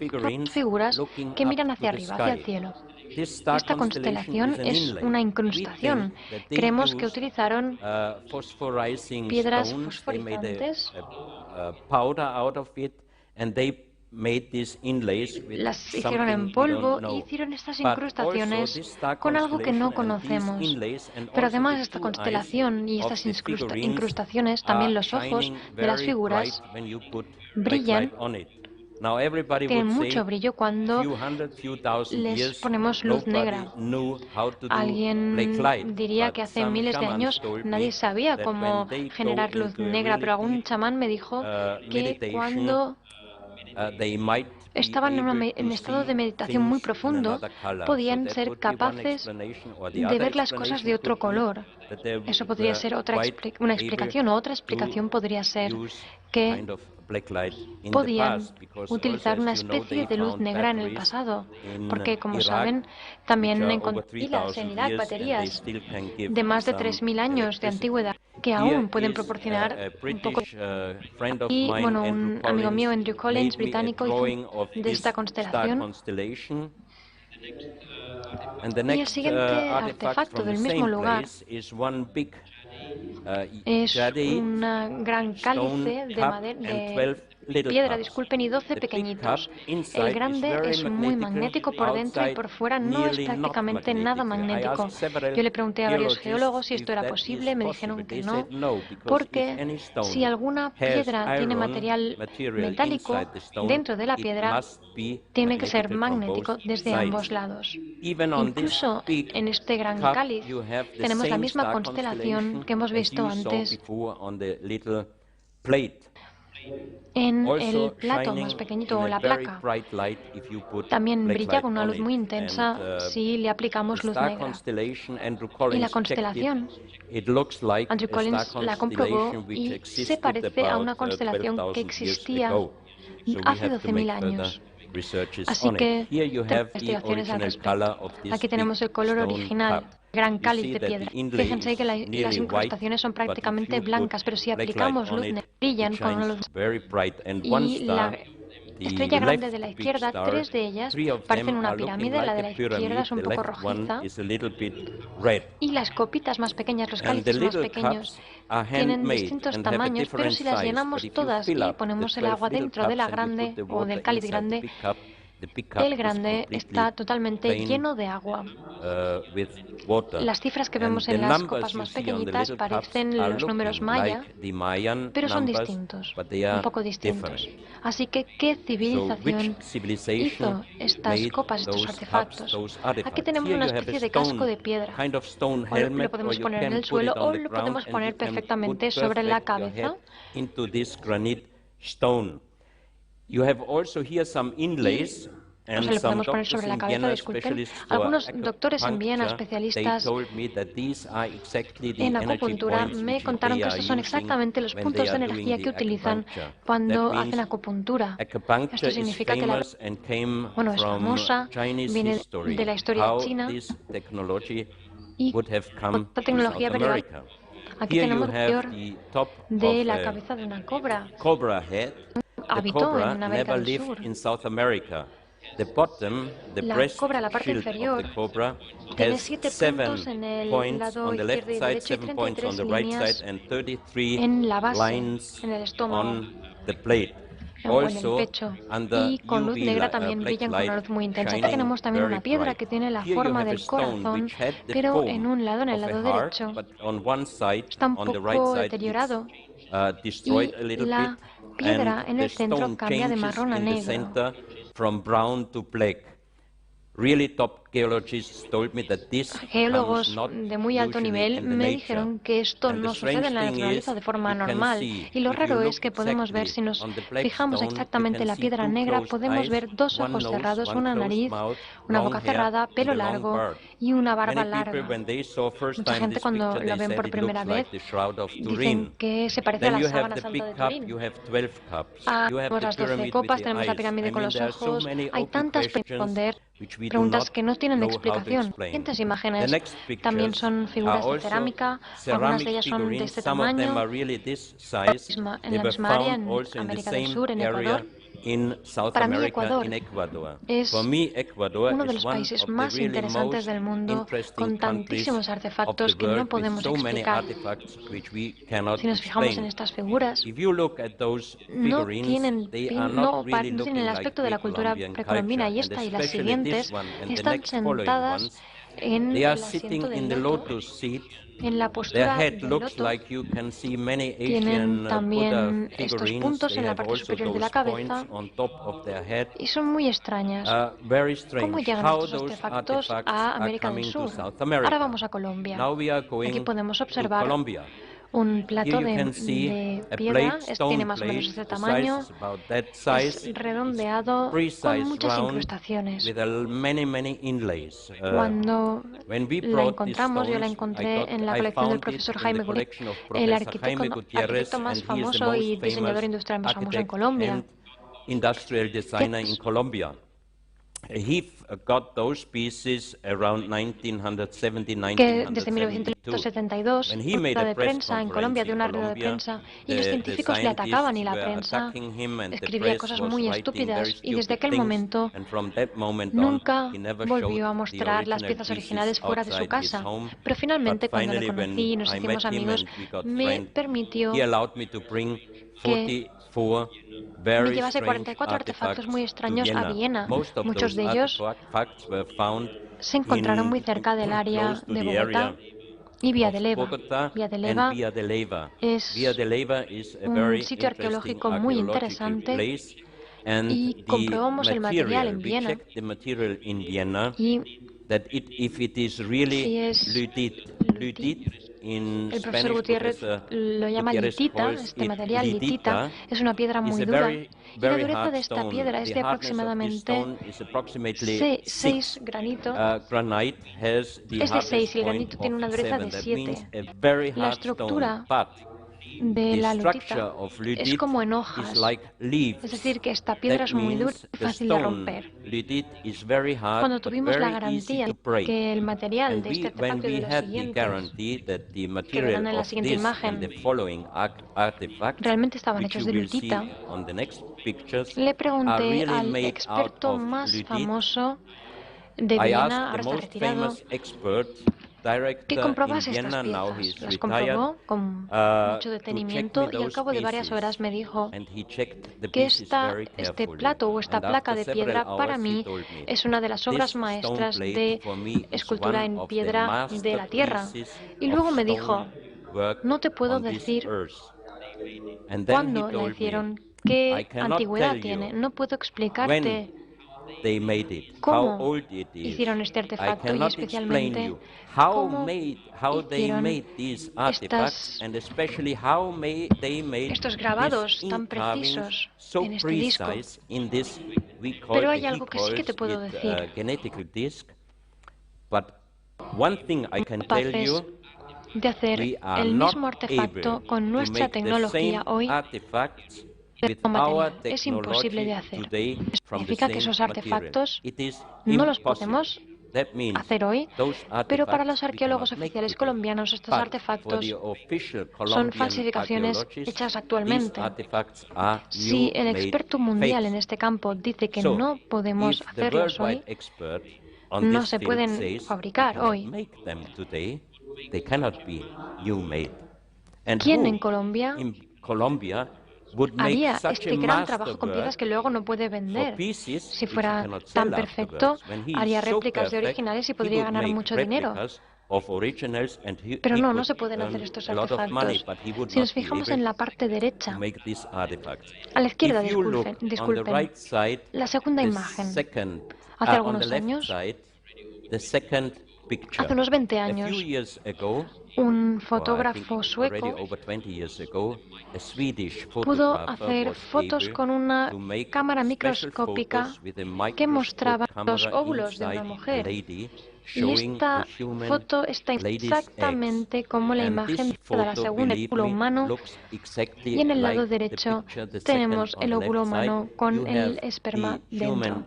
Speaker 4: figuras que miran hacia arriba, hacia el cielo. Esta constelación es una incrustación. Creemos que utilizaron piedras fosforizantes, las hicieron en polvo y hicieron estas incrustaciones con algo que no conocemos. Pero además esta constelación y estas incrustaciones, también los ojos de las figuras brillan. Tienen mucho brillo cuando les ponemos luz negra. Alguien diría que hace miles de años nadie sabía cómo generar luz negra, pero algún chamán me dijo que cuando estaban en estado de meditación muy profundo, podían ser capaces de ver las cosas de otro color. Eso podría ser una explicación, o otra explicación podría ser que podían utilizar una especie de luz negra en el pasado, porque, como saben, también encontraron pilas en Irak, baterías de más de 3.000 años de antigüedad que aún pueden proporcionar un poco. Y, bueno, un amigo mío, Andrew Collins, británico, hizo de esta constelación. Y el siguiente artefacto del mismo lugar es una gran cálice de piedra, disculpen, y 12 pequeñitos. El grande es muy magnético por dentro y por fuera no es prácticamente nada magnético. Yo le pregunté a varios geólogos si esto era posible, me dijeron que no, porque si alguna piedra tiene material metálico dentro de la piedra, tiene que ser magnético desde ambos lados. Incluso en este gran cáliz tenemos la misma constelación que hemos visto antes en el plato más pequeñito, o la placa. También brilla con una luz muy intensa si le aplicamos luz negra. Y la constelación, Andrew Collins la comprobó y se parece a una constelación que existía hace 12.000 años. Así que investigaciones al respecto. Aquí tenemos el color original, gran cáliz de piedra. Fíjense que las incrustaciones son prácticamente blancas, pero si aplicamos luz negra, brillan con una luz. Y la estrella grande de la izquierda, 3 de ellas parecen una pirámide, la de la izquierda es un poco rojiza, y las copitas más pequeñas, los cálices más pequeños, tienen distintos tamaños, pero si las llenamos todas y ponemos el agua dentro de la grande o del cáliz grande, el grande está totalmente lleno de agua. Las cifras que vemos en las copas más pequeñitas parecen los números maya, pero son distintos, un poco distintos. Así que, ¿qué civilización hizo estas copas, estos artefactos? Aquí tenemos una especie de casco de piedra. O lo podemos poner en el suelo o lo podemos poner perfectamente sobre la cabeza. O sea, lo podemos poner sobre la cabeza, disculpen. Algunos doctores en Viena, especialistas en acupuntura, me contaron que estos son exactamente los puntos de energía que utilizan cuando hacen acupuntura. Esto significa que es famosa, viene de la historia china, y esta tecnología Aquí tenemos el interior de la cabeza de una cobra. Habitó en América del Sur. La cobra, la parte inferior, tiene 7 puntos en el lado izquierdo y derecho y 33 líneas en la base, en el estómago o en el pecho. Y con luz negra también brillan con una luz muy intensa. Aquí tenemos también una piedra que tiene la forma del corazón, pero en un lado, en el lado derecho, está un poco deteriorado. Y la piedra en el centro cambia de marrón a negro. Geólogos de muy alto nivel me dijeron que esto no sucede en la naturaleza de forma normal. Y lo raro es que podemos ver, si nos fijamos exactamente en la piedra negra, podemos ver 2 ojos cerrados, una nariz, una boca cerrada, pelo largo y una barba larga. Mucha gente cuando lo ven por primera vez dicen que se parece a la sábana santa de Turín. Tenemos las 12 copas, tenemos la pirámide con los ojos. Hay tantas preguntas que no tienen explicación. Siguientes imágenes también son figuras de cerámica, algunas de ellas son de este tamaño, en la misma área, en América del Sur, en Ecuador. Para mí Ecuador es uno de los países más interesantes del mundo, con tantísimos artefactos que no podemos explicar. Si nos fijamos en estas figuras, no tienen el aspecto de la cultura precolombina, y esta y las siguientes están sentadas en el asiento del loto. En la postura del loto tienen también estos puntos en la parte superior de la cabeza y son muy extrañas. ¿Cómo llegan estos artefactos a América del Sur? Ahora vamos a Colombia. Aquí podemos observar un plato de piedra, tiene más o menos este tamaño, es redondeado con muchas incrustaciones. Cuando la encontramos, yo la encontré en la colección del profesor Jaime Goulet, el arquitecto más famoso y diseñador industrial más famoso en Colombia. Que desde 1972, una rueda de prensa en Colombia, de una rueda de prensa, y los científicos le atacaban y la prensa escribía cosas muy estúpidas, y desde aquel momento nunca volvió a mostrar las piezas originales fuera de su casa. Pero finalmente, cuando le conocí y nos hicimos amigos, me permitió que me llevase 44 artefactos muy extraños a Viena. Muchos de ellos se encontraron muy cerca del área de Bogotá y Vía de Leyva. Vía de Leyva es un sitio arqueológico muy interesante y comprobamos el material en Viena. Y si es lutit, el profesor Gutiérrez lo llama litita, este material litita, es una piedra muy dura, y la dureza de esta piedra es de aproximadamente 6 granitos. Es de 6 y el granito tiene una dureza de 7. La estructura de la lutita es como en hojas, es decir, que esta piedra es muy dura y fácil de romper. Cuando tuvimos la garantía que el material de este artefacto y de los siguientes, que verán en la siguiente imagen, realmente estaban hechos de lutita, le pregunté al experto más famoso de Viena, ahora está retirado, que comprobase estas piezas. Las comprobó con mucho detenimiento y al cabo de varias horas me dijo que este plato o esta placa de piedra para mí es una de las obras maestras de escultura en piedra de la Tierra. Y luego me dijo, no te puedo decir cuándo la hicieron, qué antigüedad tiene, no puedo explicarte cómo hicieron este artefacto y especialmente cómo hicieron estos grabados tan precisos en este disco. Pero hay algo que sí que te puedo decir. Capaces de hacer el mismo artefacto con nuestra tecnología hoy, material. Es imposible de hacer. Significa que esos artefactos no los podemos hacer hoy, pero para los arqueólogos oficiales colombianos estos artefactos son falsificaciones hechas actualmente. Si el experto mundial en este campo dice que no podemos hacerlos hoy, no se pueden fabricar hoy. ¿Quién en Colombia haría este gran trabajo con piezas que luego no puede vender? Si fuera tan perfecto, haría réplicas de originales y podría ganar mucho dinero. Pero no se pueden hacer estos artefactos. Si nos fijamos en la parte derecha, a la izquierda, disculpen, la segunda imagen. Hace algunos años, hace unos 20 años, un fotógrafo sueco pudo hacer fotos con una cámara microscópica que mostraba los óvulos de una mujer. Y esta foto está exactamente como la imagen de la segunda, el óvulo humano, y en el lado derecho tenemos el óvulo humano con el esperma dentro.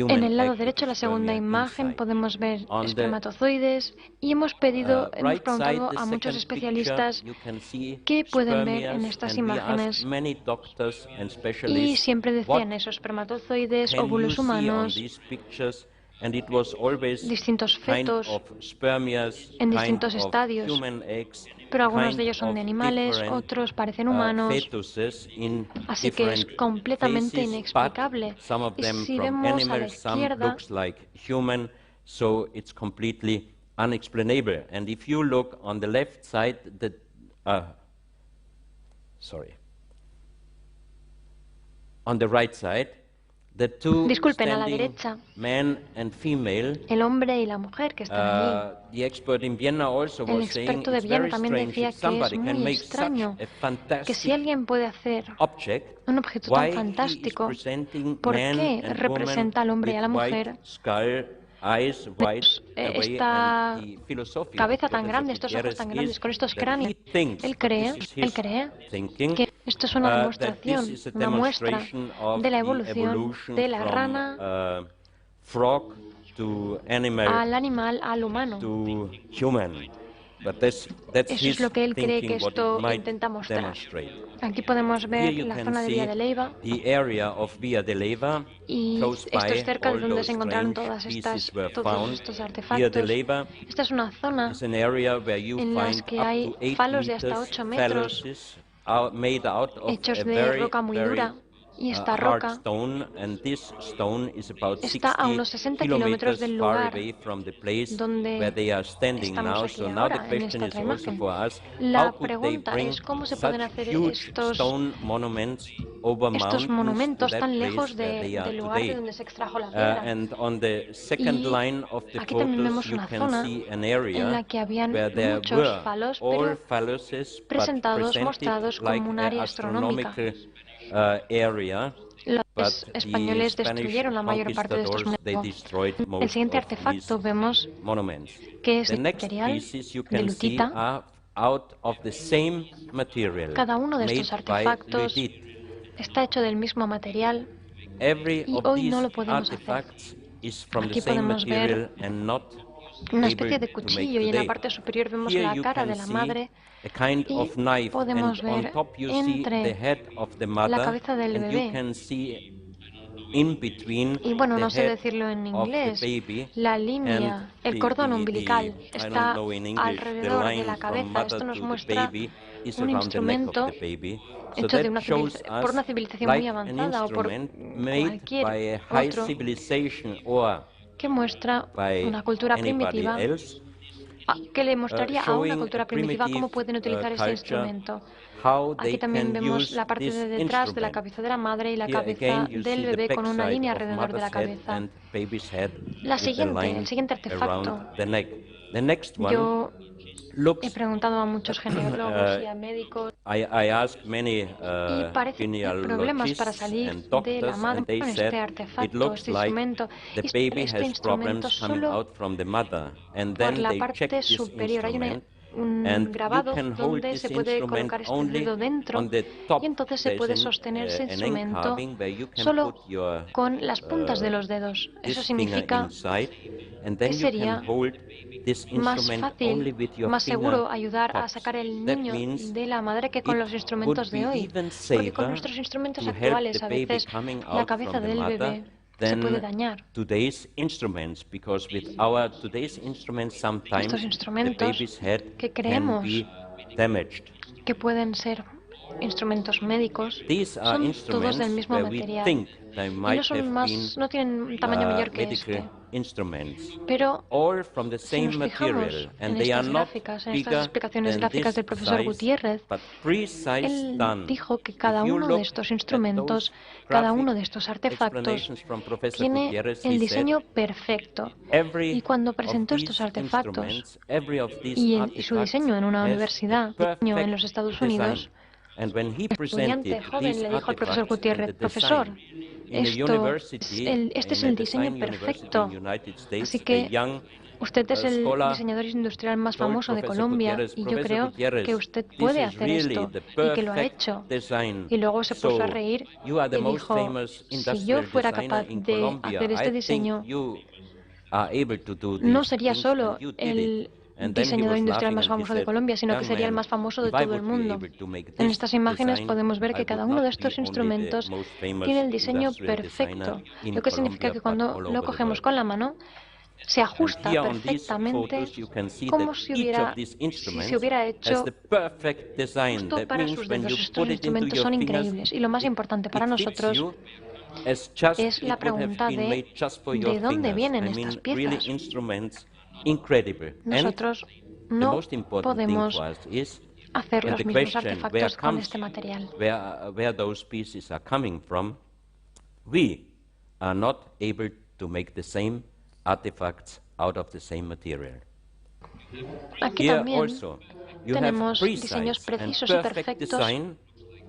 Speaker 4: En el lado derecho, la segunda imagen, podemos ver espermatozoides y hemos preguntado a muchos especialistas qué pueden ver en estas imágenes y siempre decían eso, espermatozoides, óvulos humanos, distintos fetos en distintos estadios, pero algunos de ellos son de animales, otros parecen humanos, así que es completamente inexplicable. Y si vemos a la izquierda, disculpen, a la derecha, el hombre y la mujer que están allí. El experto de Viena también decía que es muy extraño que si alguien puede hacer un objeto tan fantástico, ¿por qué representa al hombre y a la mujer? Esta cabeza tan grande, estos ojos tan grandes, con estos cráneos. Él cree que esto es una demostración, una muestra de la evolución de la rana al animal, al humano. Eso es lo que él cree que esto intenta mostrar. Aquí podemos ver la zona de Vía de Leyva y esto es cerca de donde se encontraron todos estos artefactos. Esta es una zona en la que hay falos de hasta 8 metros hechos de roca muy dura. Y esta roca está a unos 60 kilómetros del lugar donde estamos aquí ahora, en esta otra imagen. La pregunta es cómo se pueden hacer estos monumentos tan lejos del lugar de donde se extrajo la piedra. Y aquí también vemos una zona en la que habían muchos falos, pero mostrados como un área astronómica. Los españoles destruyeron la mayor parte de estos monumentos. El siguiente artefacto vemos que es de material de lutita. Cada uno de estos artefactos está hecho del mismo material y hoy no lo podemos hacer. Aquí podemos ver una especie de cuchillo y en la parte superior vemos la cara de la madre y podemos ver entre la cabeza del bebé y bueno, no sé decirlo en inglés, la línea, el cordón umbilical está alrededor de la cabeza. Esto nos muestra un instrumento hecho por una civilización muy avanzada o por cualquier otro que muestra una cultura primitiva, que le mostraría a una cultura primitiva cómo pueden utilizar este instrumento. Aquí también vemos la parte de detrás de la cabeza de la madre y la cabeza del bebé con una línea alrededor de la cabeza. El siguiente artefacto. Yo he preguntado a muchos genealogos y a médicos y parece que hay problemas para salir de la madre con este artefacto, este instrumento. Este instrumento solo por la parte superior. Hay una
Speaker 2: And
Speaker 4: grabado
Speaker 2: you can hold
Speaker 4: donde
Speaker 2: this
Speaker 4: se puede
Speaker 2: instrument
Speaker 4: colocar este
Speaker 2: only
Speaker 4: dedo dentro
Speaker 2: on the top.
Speaker 4: y entonces se
Speaker 2: There's
Speaker 4: puede sostener ese
Speaker 2: an
Speaker 4: instrumento
Speaker 2: carving where you can
Speaker 4: solo
Speaker 2: put your
Speaker 4: con las puntas de los dedos. Eso
Speaker 2: this finger
Speaker 4: significa
Speaker 2: inside, and
Speaker 4: que
Speaker 2: then you can
Speaker 4: sería
Speaker 2: hold this
Speaker 4: más
Speaker 2: instrument only
Speaker 4: fácil,
Speaker 2: with your
Speaker 4: más
Speaker 2: finger
Speaker 4: seguro ayudar a
Speaker 2: tops.
Speaker 4: sacar el
Speaker 2: That
Speaker 4: niño
Speaker 2: means
Speaker 4: de la madre que con
Speaker 2: it
Speaker 4: los instrumentos
Speaker 2: would be
Speaker 4: de hoy.
Speaker 2: even
Speaker 4: Porque con
Speaker 2: safer
Speaker 4: nuestros instrumentos
Speaker 2: to help
Speaker 4: actuales
Speaker 2: the
Speaker 4: a
Speaker 2: baby
Speaker 4: veces
Speaker 2: coming
Speaker 4: la
Speaker 2: out
Speaker 4: cabeza
Speaker 2: from the
Speaker 4: del
Speaker 2: mother
Speaker 4: bebé se puede
Speaker 2: than
Speaker 4: dañar.
Speaker 2: today's instruments, because with our today's instruments
Speaker 4: Estos
Speaker 2: sometimes the
Speaker 4: instrumentos
Speaker 2: baby's head
Speaker 4: que
Speaker 2: can
Speaker 4: creemos
Speaker 2: be damaged.
Speaker 4: que pueden ser instrumentos médicos
Speaker 2: These are
Speaker 4: son todos del
Speaker 2: instruments
Speaker 4: mismo
Speaker 2: where we
Speaker 4: material
Speaker 2: think they
Speaker 4: y no
Speaker 2: might
Speaker 4: son
Speaker 2: have been
Speaker 4: más, no tienen un tamaño mayor que
Speaker 2: medical
Speaker 4: este.
Speaker 2: instruments,
Speaker 4: Pero
Speaker 2: all from the
Speaker 4: si
Speaker 2: same
Speaker 4: nos fijamos
Speaker 2: material, and
Speaker 4: en
Speaker 2: they are
Speaker 4: estas
Speaker 2: not
Speaker 4: gráficas, en estas
Speaker 2: bigger
Speaker 4: explicaciones
Speaker 2: than
Speaker 4: gráficas
Speaker 2: this
Speaker 4: del profesor
Speaker 2: size,
Speaker 4: Gutiérrez,
Speaker 2: but precise
Speaker 4: él
Speaker 2: done.
Speaker 4: dijo que cada
Speaker 2: If you
Speaker 4: uno de
Speaker 2: look
Speaker 4: estos
Speaker 2: at
Speaker 4: instrumentos,
Speaker 2: those
Speaker 4: cada
Speaker 2: graphic
Speaker 4: uno de estos artefactos
Speaker 2: explanations from Professor
Speaker 4: tiene
Speaker 2: Gutierrez,
Speaker 4: el
Speaker 2: he
Speaker 4: diseño
Speaker 2: said,
Speaker 4: perfecto. Y
Speaker 2: every
Speaker 4: cuando
Speaker 2: of
Speaker 4: presentó estos
Speaker 2: these
Speaker 4: artefactos
Speaker 2: instruments, every of these
Speaker 4: y su
Speaker 2: artifacts
Speaker 4: diseño en una
Speaker 2: has
Speaker 4: universidad
Speaker 2: the
Speaker 4: en los
Speaker 2: perfect
Speaker 4: Estados
Speaker 2: design.
Speaker 4: Unidos,
Speaker 2: And when he
Speaker 4: el estudiante
Speaker 2: presented
Speaker 4: joven
Speaker 2: these
Speaker 4: le dijo al profesor
Speaker 2: artifacts and
Speaker 4: Gutiérrez,
Speaker 2: the
Speaker 4: profesor,
Speaker 2: design in a university,
Speaker 4: este es
Speaker 2: in a
Speaker 4: el diseño
Speaker 2: design university
Speaker 4: perfecto.
Speaker 2: in the United
Speaker 4: Así
Speaker 2: States, a
Speaker 4: que
Speaker 2: young
Speaker 4: usted es el
Speaker 2: scholar
Speaker 4: diseñador industrial más
Speaker 2: told
Speaker 4: famoso de
Speaker 2: Professor
Speaker 4: Colombia
Speaker 2: Gutierrez,
Speaker 4: y yo
Speaker 2: Professor
Speaker 4: creo que
Speaker 2: Gutierrez,
Speaker 4: usted
Speaker 2: this
Speaker 4: puede
Speaker 2: is
Speaker 4: hacer
Speaker 2: really
Speaker 4: esto
Speaker 2: the
Speaker 4: y que lo ha
Speaker 2: perfect
Speaker 4: hecho.
Speaker 2: design.
Speaker 4: Y luego se puso a
Speaker 2: So
Speaker 4: reír
Speaker 2: you are the
Speaker 4: y
Speaker 2: most
Speaker 4: dijo,
Speaker 2: famous
Speaker 4: si yo
Speaker 2: industrial
Speaker 4: fuera
Speaker 2: designer
Speaker 4: capaz
Speaker 2: in
Speaker 4: de
Speaker 2: Colombia,
Speaker 4: hacer este
Speaker 2: I think
Speaker 4: diseño,
Speaker 2: you are able to do
Speaker 4: no
Speaker 2: these
Speaker 4: sería
Speaker 2: things,
Speaker 4: solo
Speaker 2: and you did
Speaker 4: el
Speaker 2: it. And then he
Speaker 4: diseñador
Speaker 2: was
Speaker 4: industrial
Speaker 2: laughing
Speaker 4: más
Speaker 2: and he
Speaker 4: famoso de
Speaker 2: said,
Speaker 4: Colombia, sino que
Speaker 2: young
Speaker 4: sería el
Speaker 2: man,
Speaker 4: más famoso de
Speaker 2: if I
Speaker 4: todo el
Speaker 2: would be
Speaker 4: mundo.
Speaker 2: able to make
Speaker 4: En
Speaker 2: this
Speaker 4: estas imágenes
Speaker 2: design,
Speaker 4: podemos ver
Speaker 2: I
Speaker 4: que cada
Speaker 2: would
Speaker 4: uno de
Speaker 2: not be
Speaker 4: estos
Speaker 2: only the
Speaker 4: instrumentos
Speaker 2: most famous
Speaker 4: tiene el diseño
Speaker 2: industrial
Speaker 4: perfecto,
Speaker 2: designer in
Speaker 4: lo que significa
Speaker 2: Colombia,
Speaker 4: que
Speaker 2: but
Speaker 4: cuando
Speaker 2: all
Speaker 4: lo
Speaker 2: over the
Speaker 4: cogemos
Speaker 2: world.
Speaker 4: con la mano, se
Speaker 2: And
Speaker 4: ajusta
Speaker 2: here on these
Speaker 4: perfectamente
Speaker 2: photos you can see
Speaker 4: como
Speaker 2: that
Speaker 4: si
Speaker 2: each of these
Speaker 4: se
Speaker 2: instruments
Speaker 4: hubiera
Speaker 2: has
Speaker 4: hecho
Speaker 2: the perfect design.
Speaker 4: justo
Speaker 2: That
Speaker 4: para
Speaker 2: means
Speaker 4: sus
Speaker 2: when
Speaker 4: dedos.
Speaker 2: you
Speaker 4: Estos
Speaker 2: put it into
Speaker 4: instrumentos
Speaker 2: your
Speaker 4: son
Speaker 2: fingers,
Speaker 4: increíbles y lo más importante para
Speaker 2: it fits
Speaker 4: nosotros
Speaker 2: you as just
Speaker 4: es la
Speaker 2: it would have
Speaker 4: pregunta
Speaker 2: been made
Speaker 4: de
Speaker 2: just for your
Speaker 4: dónde
Speaker 2: fingers.
Speaker 4: vienen
Speaker 2: I
Speaker 4: estas
Speaker 2: mean, really
Speaker 4: piezas.
Speaker 2: instruments incredible. And
Speaker 4: Nosotros
Speaker 2: the
Speaker 4: no
Speaker 2: most important thing
Speaker 4: podemos
Speaker 2: for us is,
Speaker 4: hacer
Speaker 2: and
Speaker 4: los
Speaker 2: the
Speaker 4: mismos
Speaker 2: question
Speaker 4: artefactos con este material.
Speaker 2: where those pieces are coming from, we are not able to make the same artifacts out of the same material.
Speaker 4: Aquí
Speaker 2: Here
Speaker 4: también
Speaker 2: also you have
Speaker 4: tenemos diseños
Speaker 2: precise and
Speaker 4: precisos y
Speaker 2: perfect
Speaker 4: perfectos.
Speaker 2: design,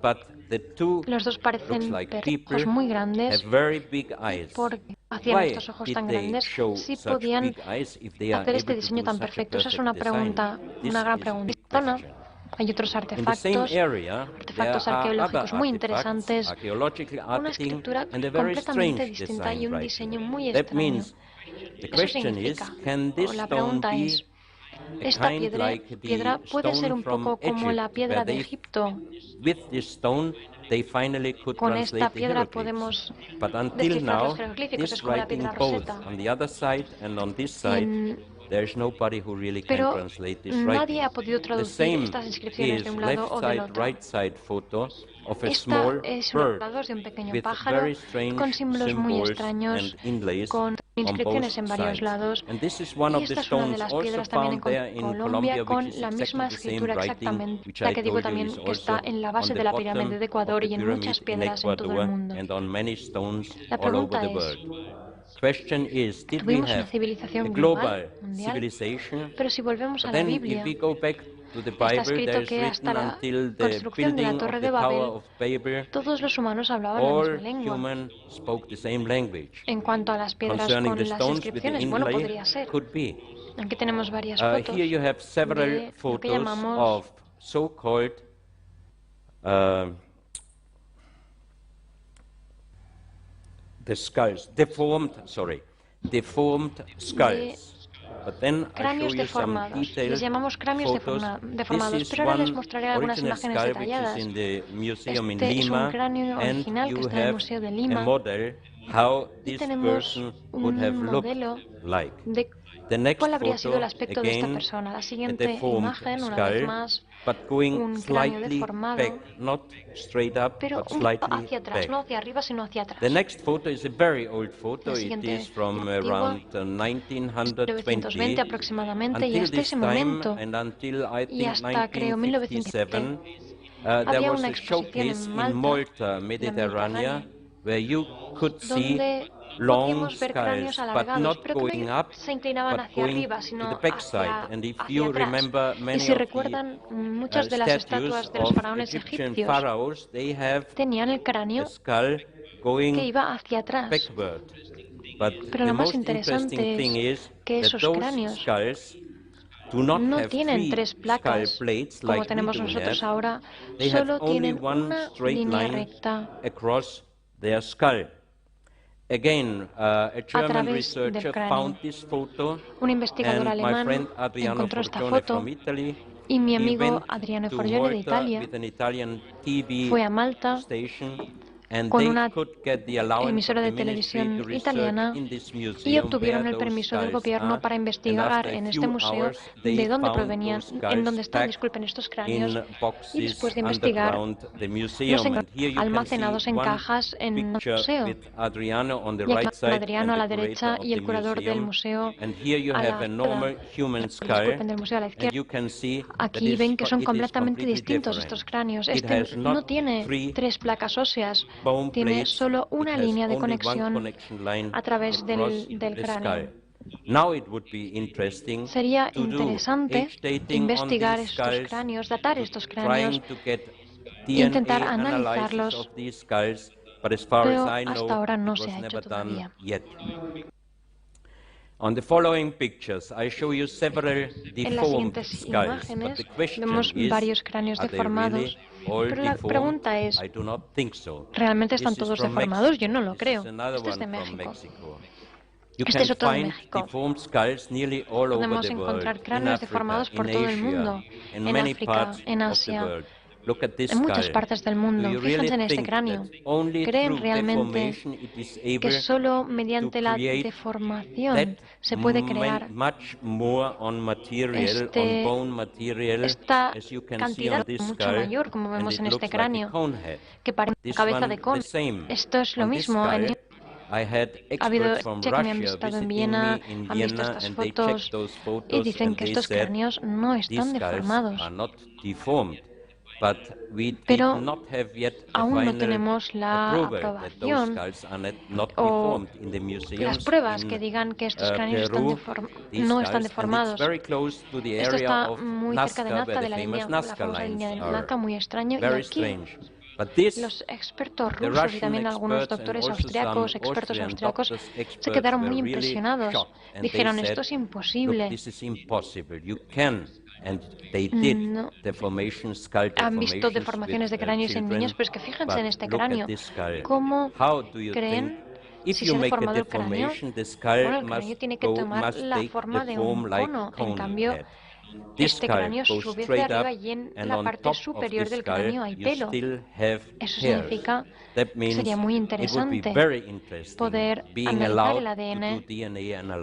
Speaker 2: but the two
Speaker 4: Los dos
Speaker 2: looks
Speaker 4: parecen
Speaker 2: like
Speaker 4: ojos
Speaker 2: people
Speaker 4: muy
Speaker 2: have
Speaker 4: grandes
Speaker 2: very big eyes.
Speaker 4: porque hacían
Speaker 2: Why
Speaker 4: estos ojos
Speaker 2: did
Speaker 4: tan
Speaker 2: they
Speaker 4: grandes
Speaker 2: show
Speaker 4: si
Speaker 2: such
Speaker 4: podían
Speaker 2: big eyes if they are
Speaker 4: hacer este
Speaker 2: able to
Speaker 4: diseño
Speaker 2: do
Speaker 4: tan
Speaker 2: such a
Speaker 4: perfecto. Esa es
Speaker 2: perfect
Speaker 4: una
Speaker 2: design?
Speaker 4: pregunta,
Speaker 2: This
Speaker 4: una gran
Speaker 2: is a
Speaker 4: pregunta.
Speaker 2: big question.
Speaker 4: Hay otros
Speaker 2: In the same
Speaker 4: artefactos,
Speaker 2: area, there
Speaker 4: artefactos
Speaker 2: are
Speaker 4: arqueológicos
Speaker 2: other
Speaker 4: muy
Speaker 2: artifacts,
Speaker 4: interesantes,
Speaker 2: archaeological
Speaker 4: una
Speaker 2: arting,
Speaker 4: escritura
Speaker 2: and a very
Speaker 4: completamente
Speaker 2: strange
Speaker 4: distinta y
Speaker 2: design
Speaker 4: un
Speaker 2: right
Speaker 4: diseño
Speaker 2: here.
Speaker 4: muy
Speaker 2: That
Speaker 4: extraño.
Speaker 2: means the
Speaker 4: Eso
Speaker 2: question
Speaker 4: significa,
Speaker 2: is, can
Speaker 4: o
Speaker 2: this
Speaker 4: la
Speaker 2: stone
Speaker 4: pregunta
Speaker 2: be
Speaker 4: es,
Speaker 2: a
Speaker 4: ¿esta
Speaker 2: kind like
Speaker 4: piedra
Speaker 2: the
Speaker 4: puede ser
Speaker 2: stone
Speaker 4: un
Speaker 2: from
Speaker 4: poco como la
Speaker 2: Egypt,
Speaker 4: piedra
Speaker 2: where
Speaker 4: de
Speaker 2: they,
Speaker 4: Egipto?
Speaker 2: with this stone, they finally could
Speaker 4: Con esta
Speaker 2: translate the
Speaker 4: piedra
Speaker 2: hieroglyphs.
Speaker 4: podemos
Speaker 2: But until
Speaker 4: descifrar los
Speaker 2: now,
Speaker 4: jeroglíficos, es
Speaker 2: this
Speaker 4: como la
Speaker 2: writing
Speaker 4: piedra
Speaker 2: both
Speaker 4: Rosetta.
Speaker 2: on the other side and on this side, there is nobody who really can
Speaker 4: Pero
Speaker 2: translate this
Speaker 4: nadie
Speaker 2: writing.
Speaker 4: ha podido
Speaker 2: The
Speaker 4: traducir
Speaker 2: same
Speaker 4: estas inscripciones
Speaker 2: is
Speaker 4: de un lado
Speaker 2: left
Speaker 4: o del
Speaker 2: side,
Speaker 4: otro.
Speaker 2: right side photo of a
Speaker 4: Esta
Speaker 2: small
Speaker 4: es una
Speaker 2: bird
Speaker 4: cuadros de un pequeño
Speaker 2: with
Speaker 4: pájaro
Speaker 2: very strange
Speaker 4: con símbolos muy
Speaker 2: symbols
Speaker 4: extraños,
Speaker 2: and inlays
Speaker 4: con
Speaker 2: on
Speaker 4: inscripciones
Speaker 2: both
Speaker 4: en varios
Speaker 2: sides.
Speaker 4: lados.
Speaker 2: And this is one
Speaker 4: Y
Speaker 2: of the
Speaker 4: esta es una de
Speaker 2: stones
Speaker 4: las
Speaker 2: also
Speaker 4: piedras también
Speaker 2: found there
Speaker 4: en
Speaker 2: in
Speaker 4: Colombia
Speaker 2: Colombia,
Speaker 4: con
Speaker 2: which is
Speaker 4: la misma
Speaker 2: exactly the same
Speaker 4: escritura
Speaker 2: writing
Speaker 4: exactamente,
Speaker 2: which
Speaker 4: la
Speaker 2: I
Speaker 4: que digo
Speaker 2: told you
Speaker 4: también
Speaker 2: is
Speaker 4: que está
Speaker 2: also
Speaker 4: en la
Speaker 2: on
Speaker 4: base
Speaker 2: the
Speaker 4: de la
Speaker 2: bottom
Speaker 4: pirámide de
Speaker 2: of
Speaker 4: Ecuador
Speaker 2: the
Speaker 4: y en
Speaker 2: pyramid
Speaker 4: muchas
Speaker 2: in
Speaker 4: piedras en todo el
Speaker 2: Ecuador
Speaker 4: mundo.
Speaker 2: and on many stones
Speaker 4: La
Speaker 2: all over
Speaker 4: pregunta
Speaker 2: the
Speaker 4: es,
Speaker 2: world. Question is, did we
Speaker 4: tuvimos una
Speaker 2: have a
Speaker 4: civilización
Speaker 2: global
Speaker 4: global, mundial,
Speaker 2: civilization?
Speaker 4: pero si volvemos
Speaker 2: But
Speaker 4: a la
Speaker 2: then
Speaker 4: Biblia,
Speaker 2: if we go back to the
Speaker 4: está
Speaker 2: Bible,
Speaker 4: escrito
Speaker 2: there is
Speaker 4: que hasta
Speaker 2: written
Speaker 4: la
Speaker 2: until the
Speaker 4: construcción de la
Speaker 2: building of
Speaker 4: Torre
Speaker 2: the
Speaker 4: de
Speaker 2: Tower
Speaker 4: Babel,
Speaker 2: of Babel,
Speaker 4: todos los humanos hablaban la
Speaker 2: all
Speaker 4: misma lengua.
Speaker 2: humans spoke the same language.
Speaker 4: En cuanto a las piedras
Speaker 2: Concerning the
Speaker 4: con las
Speaker 2: stones with the
Speaker 4: inscripciones, bueno,
Speaker 2: inlay,
Speaker 4: podría ser.
Speaker 2: could be.
Speaker 4: Aquí tenemos varias fotos
Speaker 2: Here you have several
Speaker 4: de lo que
Speaker 2: photos
Speaker 4: llamamos
Speaker 2: of so-called the skulls, deformed skulls. But then I show
Speaker 4: cráneos
Speaker 2: you some
Speaker 4: deformados.
Speaker 2: detailed
Speaker 4: Les llamamos cráneos
Speaker 2: photos.
Speaker 4: deformados,
Speaker 2: This is
Speaker 4: pero ahora les
Speaker 2: one
Speaker 4: mostraré algunas
Speaker 2: original
Speaker 4: imágenes
Speaker 2: skull which
Speaker 4: detalladas.
Speaker 2: is in the museum in
Speaker 4: Este es un
Speaker 2: Lima,
Speaker 4: cráneo
Speaker 2: and
Speaker 4: original que
Speaker 2: you
Speaker 4: está en el
Speaker 2: have
Speaker 4: Museo de
Speaker 2: a
Speaker 4: Lima.
Speaker 2: model how
Speaker 4: Y
Speaker 2: this
Speaker 4: tenemos
Speaker 2: person would have
Speaker 4: un
Speaker 2: looked
Speaker 4: modelo
Speaker 2: like.
Speaker 4: de
Speaker 2: The next
Speaker 4: cuál habría sido el
Speaker 2: photo,
Speaker 4: aspecto de esta
Speaker 2: again,
Speaker 4: persona. La
Speaker 2: a
Speaker 4: siguiente
Speaker 2: deformed
Speaker 4: imagen, una vez
Speaker 2: skull,
Speaker 4: más,
Speaker 2: but going
Speaker 4: un cráneo
Speaker 2: slightly
Speaker 4: deformado,
Speaker 2: back, not straight up,
Speaker 4: pero
Speaker 2: but
Speaker 4: un poco
Speaker 2: slightly
Speaker 4: hacia atrás,
Speaker 2: back.
Speaker 4: no hacia arriba, sino hacia atrás.
Speaker 2: The next photo is a very old photo.
Speaker 4: La
Speaker 2: It
Speaker 4: siguiente
Speaker 2: is from
Speaker 4: antigua,
Speaker 2: around 1920.
Speaker 4: 1920 aproximadamente, y
Speaker 2: Until
Speaker 4: hasta
Speaker 2: this
Speaker 4: ese
Speaker 2: time,
Speaker 4: momento,
Speaker 2: and until I
Speaker 4: y
Speaker 2: think
Speaker 4: hasta creo 1957,
Speaker 2: 1957, there
Speaker 4: había
Speaker 2: was
Speaker 4: una
Speaker 2: a
Speaker 4: exposición
Speaker 2: showcase
Speaker 4: en
Speaker 2: in
Speaker 4: Malta,
Speaker 2: Malta,
Speaker 4: en la
Speaker 2: Mediterranean,
Speaker 4: Mediterránea,
Speaker 2: where you could see
Speaker 4: donde
Speaker 2: long
Speaker 4: podíamos ver cráneos
Speaker 2: skulls, but
Speaker 4: alargados,
Speaker 2: not
Speaker 4: pero que
Speaker 2: going
Speaker 4: no
Speaker 2: up,
Speaker 4: se inclinaban
Speaker 2: but
Speaker 4: hacia
Speaker 2: going
Speaker 4: arriba,
Speaker 2: to
Speaker 4: sino
Speaker 2: the backside. And if
Speaker 4: hacia
Speaker 2: you
Speaker 4: atrás.
Speaker 2: remember
Speaker 4: Y
Speaker 2: many
Speaker 4: si
Speaker 2: of the
Speaker 4: recuerdan, muchas de las
Speaker 2: statues
Speaker 4: estatuas de los
Speaker 2: of
Speaker 4: faraones
Speaker 2: Egyptian
Speaker 4: egipcios
Speaker 2: pharaohs, they have
Speaker 4: tenían el
Speaker 2: a
Speaker 4: cráneo
Speaker 2: skull
Speaker 4: que
Speaker 2: going
Speaker 4: iba hacia atrás.
Speaker 2: backward. But
Speaker 4: Pero
Speaker 2: the
Speaker 4: lo más
Speaker 2: most interesting
Speaker 4: interesante
Speaker 2: thing
Speaker 4: es
Speaker 2: is
Speaker 4: que
Speaker 2: that
Speaker 4: esos
Speaker 2: those
Speaker 4: cráneos,
Speaker 2: skulls
Speaker 4: no tienen 3 placas como tenemos nosotros ahora, solo tienen una línea recta a través del cráneo. Un investigador alemán encontró esta foto y mi amigo Adriano Forgione de Italia fue a Malta con una emisora de televisión italiana y obtuvieron el permiso del gobierno para investigar en este museo de dónde provenían, en dónde están, disculpen, estos cráneos, y después de investigar los almacenados en cajas en el museo. Y aquí Adriano a la derecha y el curador del museo a la disculpen, del museo a la izquierda. Aquí ven que son completamente distintos estos cráneos. Este no tiene 3 placas óseas, tiene solo una línea de conexión a través del cráneo. Sería interesante investigar estos cráneos, datar estos cráneos e intentar analizarlos, pero hasta ahora no se ha hecho todavía. En las siguientes imágenes vemos varios cráneos deformados, pero la pregunta es, ¿realmente están todos deformados? Yo no lo creo. Este es de México. Este es otro de México. Podemos encontrar cráneos deformados por todo el mundo, en África, en Asia, en muchas partes del mundo. Fíjense en este cráneo. ¿Creen realmente que solo mediante la deformación se puede crear esta cantidad mucho mayor, como vemos en este cráneo, que parece una cabeza de cono? Esto es lo mismo. Ha habido gente que me han visitado en Viena, han visto estas fotos y dicen que estos cráneos no están deformados. Pero aún no tenemos la aprobación o las pruebas que digan que estos cráneos no están deformados. Esto está muy cerca de Nazca, de la famosa línea de Nazca, muy extraño. Y aquí los expertos rusos y también algunos doctores austriacos, expertos austriacos, se quedaron muy impresionados. Dijeron, esto es imposible. No. Han visto deformaciones de cráneos en niños, pero es que fíjense en este cráneo. ¿Cómo creen si se ha deformado el cráneo? Bueno, el cráneo tiene que tomar la forma de un cono. En cambio, este cráneo sube hacia arriba y en la parte superior del cráneo hay pelo. Eso significa que sería muy interesante poder analizar el ADN,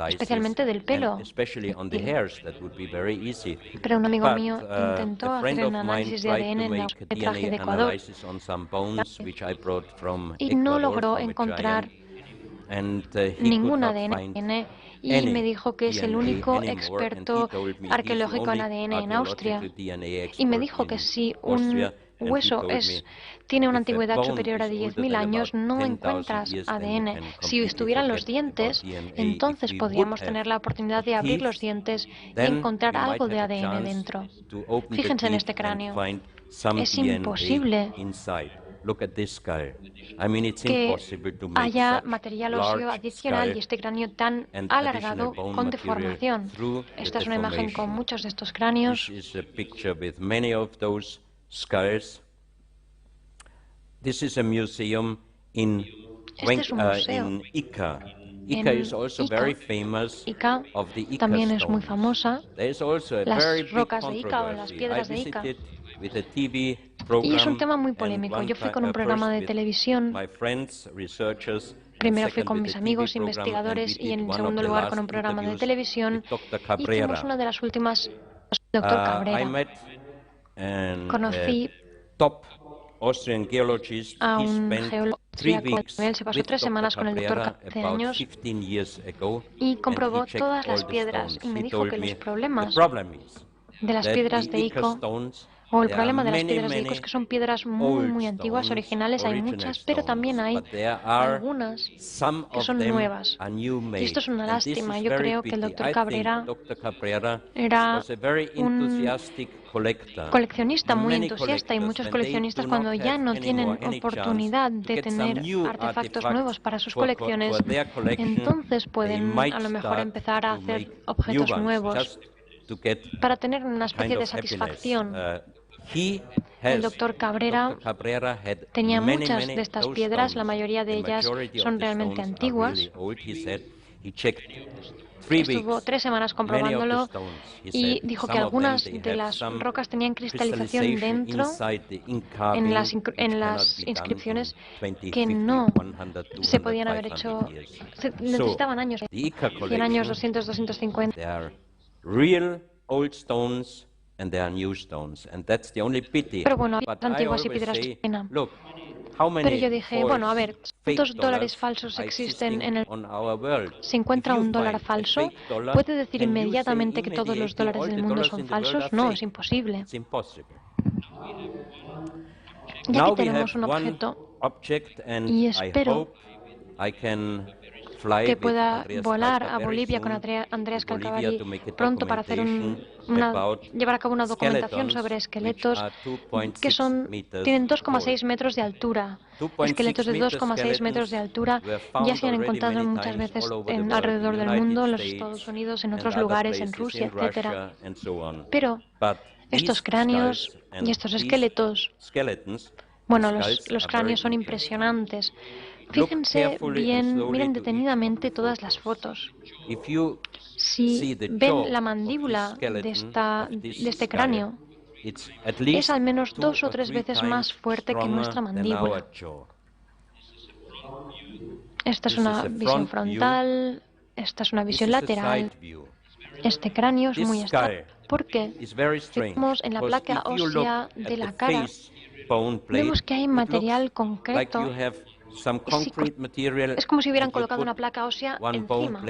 Speaker 4: especialmente del pelo. Pero un amigo mío intentó hacer un análisis de ADN en la que traje de Ecuador y no logró encontrar ningún ADN. Y me dijo que es el único experto arqueológico en ADN en Austria. Y me dijo que si un hueso tiene una antigüedad superior a 10.000 años, no encuentras ADN. Si estuvieran los dientes, entonces podríamos tener la oportunidad de abrir los dientes y encontrar algo de ADN dentro. Fíjense en este cráneo. Es imposible que haya material óseo adicional y este cráneo tan alargado con deformación. Esta es una imagen con muchos de estos cráneos. Este es un museo en Ica. Ica también es muy famosa. Las rocas de Ica o las piedras de Ica. Y es un tema muy polémico. Yo fui con un programa de televisión. Primero fui con mis amigos investigadores y en segundo lugar con un programa de televisión. Hicimos una de las últimas, Dr. Cabrera. Conocí a un geólogo austríaco. Él se pasó 3 semanas con el doctor hace años y comprobó todas las piedras y me dijo que los problemas de las piedras de Ica o el problema de las piedras de Ica es que son piedras muy antiguas, originales, hay muchas, pero también hay algunas que son nuevas. Y esto es una lástima. Yo creo que el doctor Cabrera era un coleccionista muy entusiasta y muchos coleccionistas cuando ya no tienen oportunidad de tener artefactos nuevos para sus colecciones, entonces pueden a lo mejor empezar a hacer objetos nuevos. para tener una especie de satisfacción. El doctor Cabrera tenía muchas de estas piedras, la mayoría de ellas son realmente antiguas. Estuvo 3 semanas comprobándolo y dijo que algunas de las rocas tenían cristalización dentro en las inscripciones que no se podían haber hecho. Necesitaban años, 100 años, 200, 250. Pero bueno, hay antiguas y piedras de pena. Pero yo dije, bueno, a ver, ¿cuántos dólares falsos existen en el mundo? Si encuentra un dólar falso, ¿puede decir inmediatamente que todos los dólares del mundo son falsos? No, es imposible. Y aquí tenemos un objeto y espero que pueda volar a Bolivia con Andreas Calcavalli pronto para hacer llevar a cabo una documentación sobre esqueletos que tienen 2,6 metros de altura. Esqueletos de 2,6 metros de altura ya se han encontrado muchas veces alrededor del mundo, en los Estados Unidos, en otros lugares, en Rusia, etc. Pero estos cráneos y estos esqueletos, bueno, los cráneos son impresionantes. Fíjense bien, miren detenidamente todas las fotos. Si ven la mandíbula de este cráneo, es al menos 2 o 3 veces más fuerte que nuestra mandíbula. Esta es una visión frontal, esta es una visión lateral. Este cráneo es muy estable porque si vemos en la placa ósea de la cara, vemos que hay material concreto. Es como si hubieran colocado una placa ósea encima,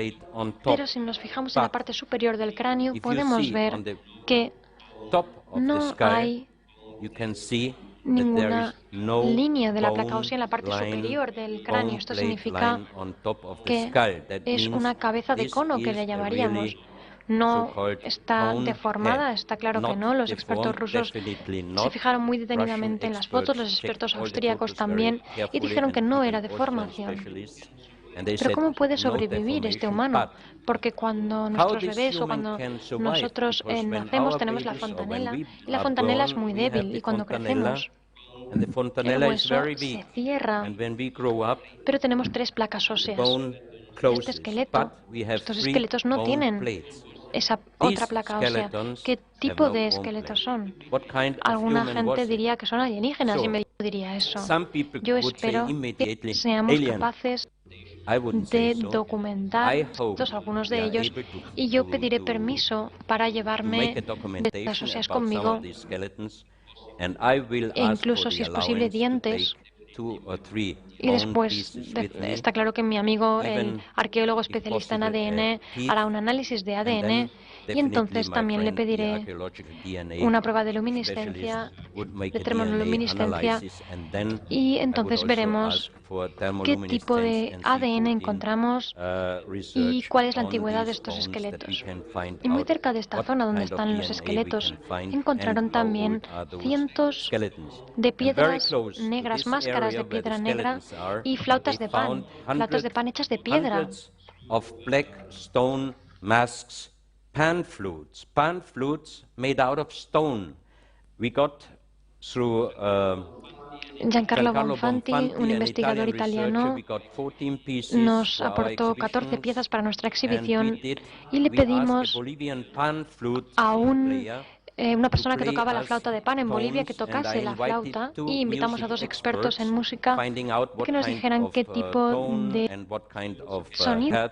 Speaker 4: pero si nos fijamos en la parte superior del cráneo podemos ver que no hay ninguna línea de la placa ósea en la parte superior del cráneo. Esto significa que es una cabeza de cono, que le llamaríamos. No está deformada, está claro que no. Los expertos rusos se fijaron muy detenidamente en las fotos, los expertos austríacos también, y dijeron que no era deformación. Pero ¿cómo puede sobrevivir este humano? Porque cuando nuestros bebés o cuando nosotros nacemos tenemos la fontanela, y la fontanela es muy débil, y cuando crecemos el hueso se cierra, pero tenemos 3 placas óseas. Estos esqueletos no tienen esa otra placa ósea. ¿Qué tipo de esqueletos son? Alguna gente diría que son alienígenas y me diría eso. Yo espero que seamos capaces de documentar algunos de ellos y yo pediré permiso para llevarme de las óseas conmigo e incluso, si es posible, dientes. Y después está claro que mi amigo, el arqueólogo especialista en ADN, hará un análisis de ADN y entonces también le pediré una prueba de luminiscencia, de termoluminiscencia, y entonces veremos qué tipo de ADN encontramos y cuál es la antigüedad de estos esqueletos. Y muy cerca de esta zona donde están los esqueletos encontraron también cientos de piedras negras, máscaras de piedra negra y flautas de pan hechas de piedra.
Speaker 2: Pan flutes made out of stone. We got through
Speaker 4: Giancarlo Bonfanti, un investigador italiano, nos aportó 14 piezas para nuestra exhibición y le pedimos a una persona que tocaba la flauta de pan en Bolivia que tocase la flauta, y invitamos a 2 expertos en música que nos dijeran qué tipo de sonido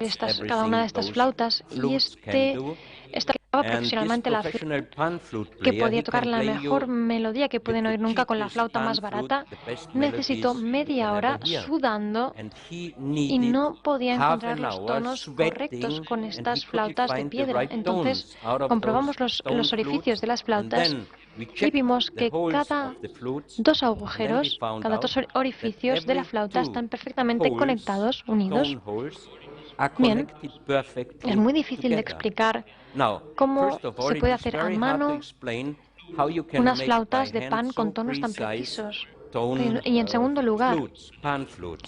Speaker 4: cada una de estas flautas, y esta profesionalmente la flauta, que podía tocar la mejor melodía que pueden oír nunca con la flauta más barata. Necesitó media hora sudando y no podía encontrar los tonos correctos con estas flautas de piedra. Entonces comprobamos los orificios de las flautas y vimos que cada 2 agujeros, cada 2 orificios de la flauta están perfectamente conectados, unidos. Bien, es muy difícil de explicar cómo se puede hacer a mano unas flautas de pan con tonos tan precisos. Y en segundo lugar,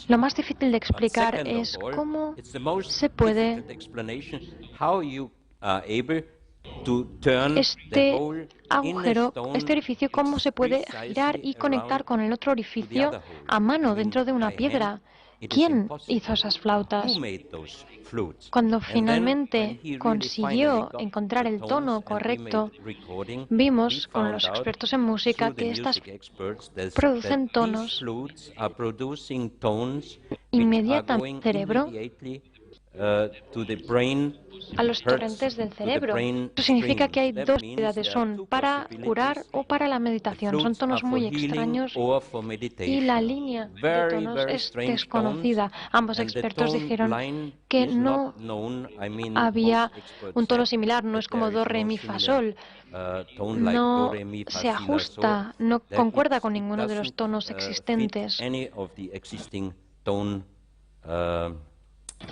Speaker 4: lo más difícil de explicar es cómo se puede este agujero, este orificio, cómo se puede girar y conectar con el otro orificio a mano dentro de una piedra. ¿Quién hizo esas flautas? Cuando finalmente consiguió encontrar el tono correcto, vimos con los expertos en música que estas producen tonos inmediatamente al cerebro, a los torrentes del cerebro. Eso significa que hay dos modalidades, son para curar o para la meditación. Son tonos muy extraños y la línea de tonos es desconocida. Ambos expertos dijeron que no había un tono similar, no es como do, re, mi, fa, sol. No se ajusta, no concuerda con ninguno de los tonos existentes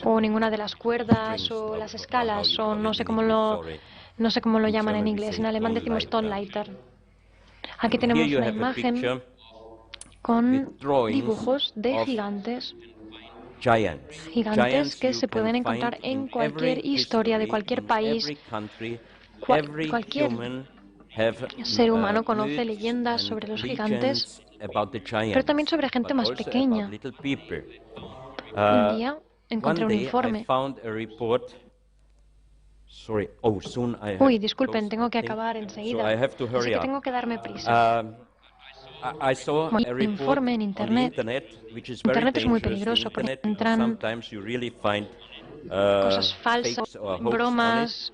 Speaker 4: o ninguna de las cuerdas o las escalas, o no sé cómo lo llaman en inglés. En alemán decimos Tonleiter. Aquí tenemos una imagen con dibujos de gigantes que se pueden encontrar en cualquier historia de cualquier país. Cualquier ser humano conoce leyendas sobre los gigantes, pero también sobre gente más pequeña. Un día encontré un informe. Uy, disculpen, tengo que acabar enseguida, así que tengo que darme prisa. Un informe en Internet. Internet es muy peligroso porque entran cosas falsas, bromas.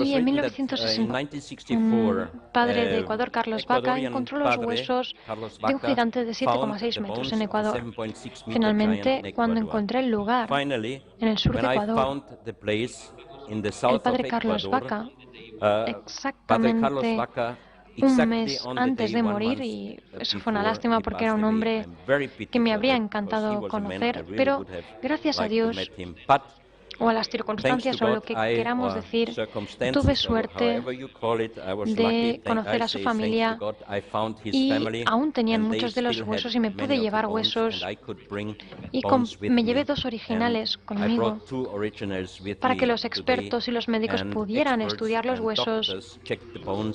Speaker 4: Y en 1960, un padre de Ecuador, Carlos Baca, encontró los huesos de un gigante de 7,6 metros en Ecuador. Finalmente, cuando encontré el lugar, en el sur de Ecuador, el padre Carlos Baca, exactamente un mes antes de morir, y eso fue una lástima porque era un hombre que me habría encantado conocer, pero gracias a Dios, o a las circunstancias, o lo que queramos decir, tuve suerte de conocer a su familia y aún tenían muchos de los huesos y me pude llevar huesos y me llevé 2 originales conmigo para que los expertos y los médicos pudieran estudiar los huesos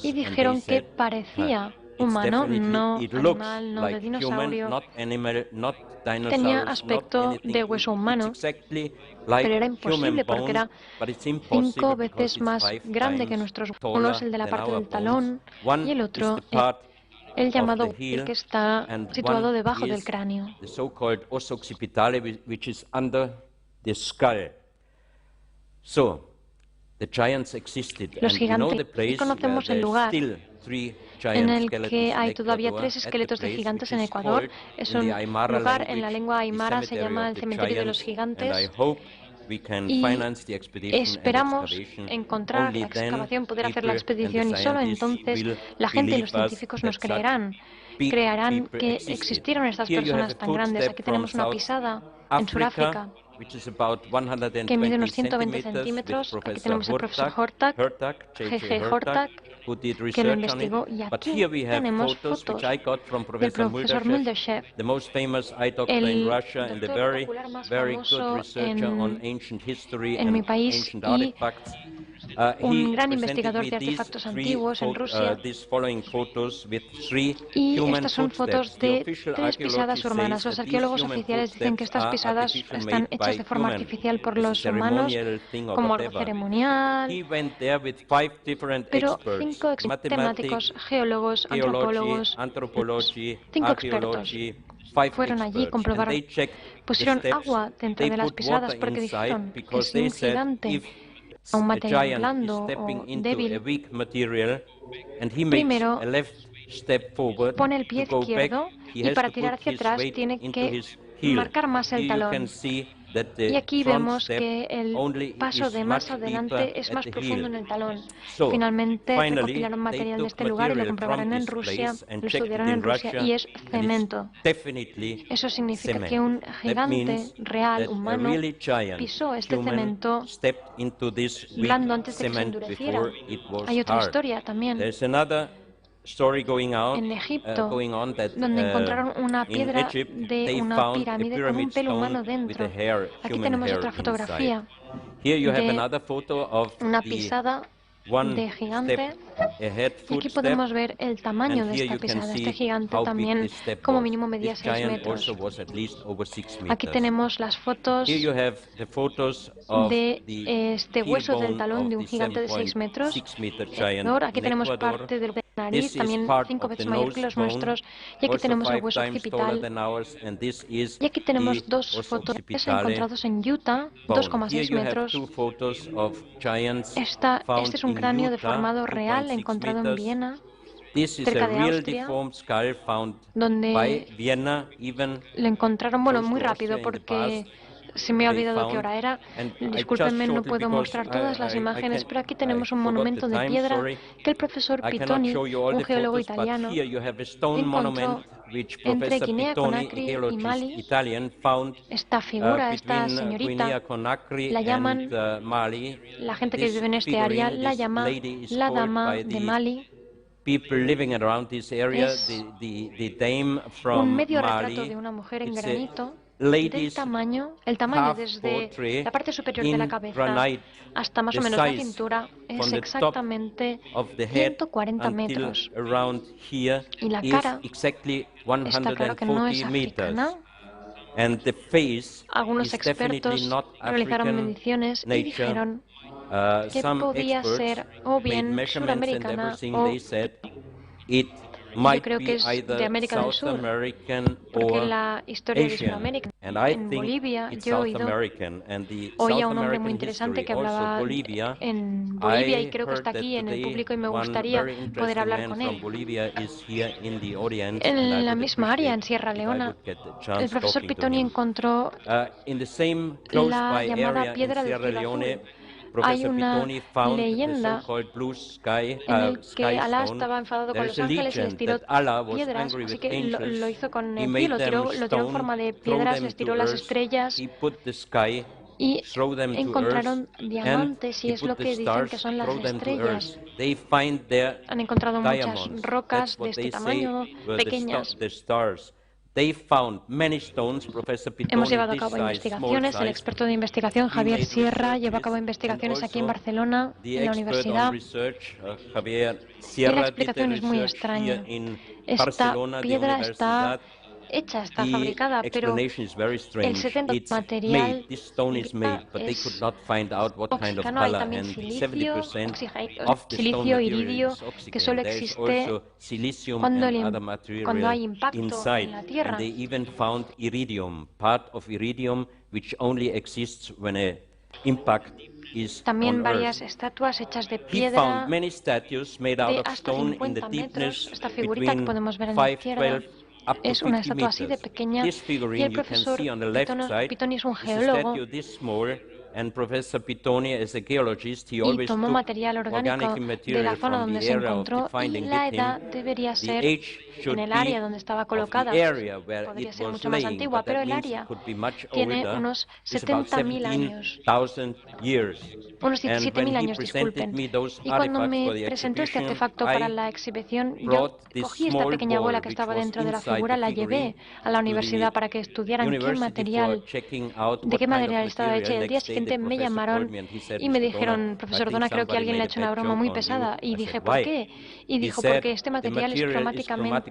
Speaker 4: y dijeron que parecía humano, no animal, no de dinosaurio. Tenía aspecto de hueso humano, pero era imposible porque era 5 veces más grande que nuestros huesos. Uno es el de la parte del talón y el otro el llamado el que está situado debajo del cráneo. Los gigantes, y conocemos el lugar en el que hay todavía 3 esqueletos de gigantes en Ecuador. Es un lugar, en la lengua aymara se llama el cementerio de los gigantes, y esperamos encontrar la excavación, poder hacer la expedición, y solo entonces la gente y los científicos nos creerán que existieron estas personas tan grandes. Aquí tenemos una pisada en Sudáfrica que mide unos 120 centímetros. Aquí tenemos al profesor Hortak, G.G. Hortak, que lo investigó, y aquí tenemos fotos del profesor Muldershev, el doctor ocular más famoso en mi país y un gran investigador de artefactos antiguos en Rusia. Y estas son fotos de 3 pisadas humanas. Los arqueólogos oficiales dicen que estas pisadas están hechas de forma artificial por los humanos, como algo ceremonial, pero 5 matemáticos, geólogos, antropólogos, 5 expertos fueron allí, comprobaron, pusieron agua dentro de las pisadas porque dijeron que si un gigante a un material blando o débil, primero pone el pie izquierdo y para tirar hacia atrás tiene que marcar más el talón. Y aquí vemos que el paso de más adelante es más profundo en el talón. Finalmente recopilaron material de este lugar y lo comprobaron en Rusia, lo estudiaron en Rusia, y es cemento. Eso significa que un gigante real, humano, pisó este cemento blando antes de que se endureciera. Hay otra historia también en Egipto, donde encontraron una piedra de una pirámide con un pelo humano dentro. Aquí tenemos otra fotografía de una pisada de gigante. Y aquí podemos ver el tamaño de esta pisada. Este gigante también como mínimo medía 6 metros. Aquí tenemos las fotos de este hueso del talón de un gigante de 6 metros. Aquí tenemos parte del nariz, también 5 veces mayor que los nuestros. Y aquí tenemos el hueso occipital. Y aquí tenemos dos fotos encontrados en Utah, 2,6 metros. Este es un cráneo deformado real encontrado en Viena, cerca de Austria, donde lo encontraron, bueno, muy rápido porque se me ha olvidado qué hora era. Discúlpenme, no puedo mostrar todas las imágenes, pero aquí tenemos un monumento de piedra que el profesor Pittoni, un geólogo italiano, encontró entre Guinea-Conakry y Mali. Esta figura, esta señorita, la llaman, la gente que vive en este área la llama la Dama de Mali. Es un medio retrato de una mujer en granito, del tamaño, el tamaño desde la parte superior de la cabeza hasta más o menos la cintura es exactamente 140 metros. Y la cara, está claro que no es africana. Algunos expertos realizaron mediciones y dijeron que podía ser o bien suramericana o... Yo creo que es de América del Sur, porque la historia de Sudamérica, en Bolivia, yo he oí a un hombre muy interesante que hablaba en Bolivia y creo que está aquí en el público y me gustaría poder hablar con él. En la misma área, en Sierra Leona, el profesor Pittoni encontró la llamada piedra del cielo azul. Hay una leyenda en la que Alá estaba enfadado con los ángeles y les tiró piedras, así que lo hizo con el cielo, lo tiró en forma de piedras, les tiró las estrellas y encontraron diamantes y es lo que dicen que son las estrellas. Han encontrado muchas rocas de este tamaño, pequeñas. Hemos llevado a cabo investigaciones. El experto de investigación, Javier Sierra, llevó a cabo investigaciones aquí en Barcelona, en la universidad. Y la explicación es muy extraña. Esta piedra está hecha, está fabricada, pero el 70% del material es oxígeno, hay también silicio, iridio, que solo existe cuando hay impacto en la Tierra. También varias estatuas hechas de piedra de hasta 50 metros. Esta figurita que podemos ver en la izquierda es una estatua así de pequeña y el profesor Pittoni es un geólogo y tomó material orgánico de la zona donde se encontró y la edad debería ser, en el área donde estaba colocada, podría ser mucho más antigua, pero el área tiene unos 70.000 años. Unos 17.000 años, disculpen. Y cuando me presentó este artefacto para la exhibición, yo cogí esta pequeña bola que estaba dentro de la figura, la llevé a la universidad para que estudiaran de qué material estaba hecha. Y el día siguiente me llamaron y me dijeron, profesor Dona, creo que alguien le ha hecho una broma muy pesada. Y dije, ¿por qué? Y dijo, porque este material es cromáticamente...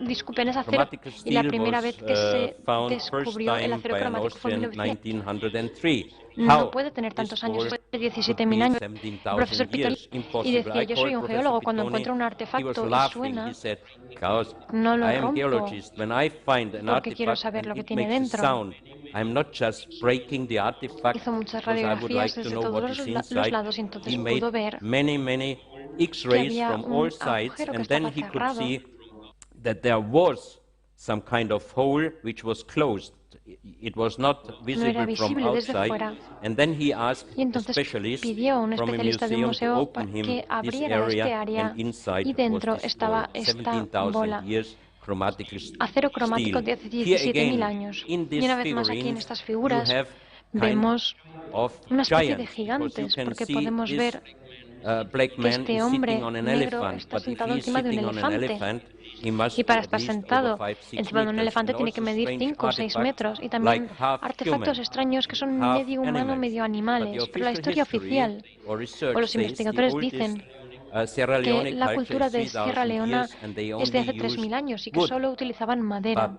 Speaker 4: disculpen, es acero, y la primera vez que se descubrió el acero cromático fue en 1903. No puede tener tantos años, fue de 17.000 años. El profesor Pittoni, y decía, yo soy un geólogo, cuando encuentro un artefacto y suena, no lo rompo, porque quiero saber lo que tiene dentro. Hizo muchas radiografías desde todos los lados y entonces pudo ver que había un agujero que estaba cerrado. No era visible desde fuera. Y entonces pidió a un especialista de un museo que abriera este área y dentro estaba esta bola. Acero cromático de hace 17.000 años. Y una vez más aquí en estas figuras vemos una especie de gigantes, porque podemos ver que este hombre negro está sentado encima de un elefante. Y para estar sentado encima de un elefante tiene que medir 5 o 6 metros. Y también artefactos extraños que son medio humano, medio animales. Pero la historia oficial o los investigadores dicen que la cultura de Sierra Leona es de hace 3.000 años y que solo utilizaban madera.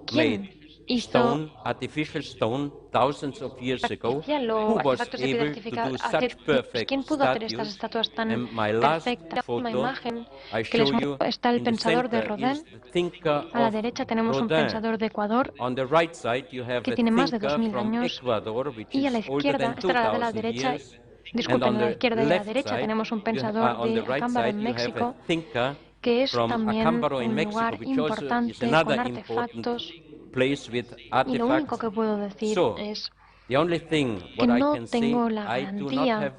Speaker 4: ¿Quién hizo artificial o artefactos de piedra artificial hace tiempos? ¿Quién pudo hacer estas estatuas tan perfectas? La última imagen que les muestro está el pensador de Rodin. A la derecha tenemos un pensador de Ecuador que tiene más de 2.000 años. Y a la izquierda, esta era la de la derecha, disculpen, a la izquierda y a la derecha tenemos un pensador de Acámbaro en México, que es también un lugar importante con artefactos. Y lo único que puedo decir es que no tengo la garantía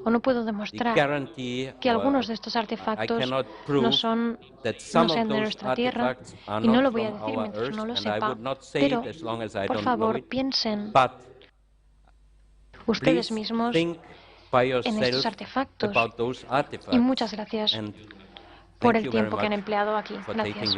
Speaker 4: o no puedo demostrar que algunos de estos artefactos no sean de nuestra tierra, y no lo voy a decir mientras no lo sepa, pero por favor piensen ustedes mismos en estos artefactos, y muchas gracias por el tiempo que han empleado aquí. Gracias.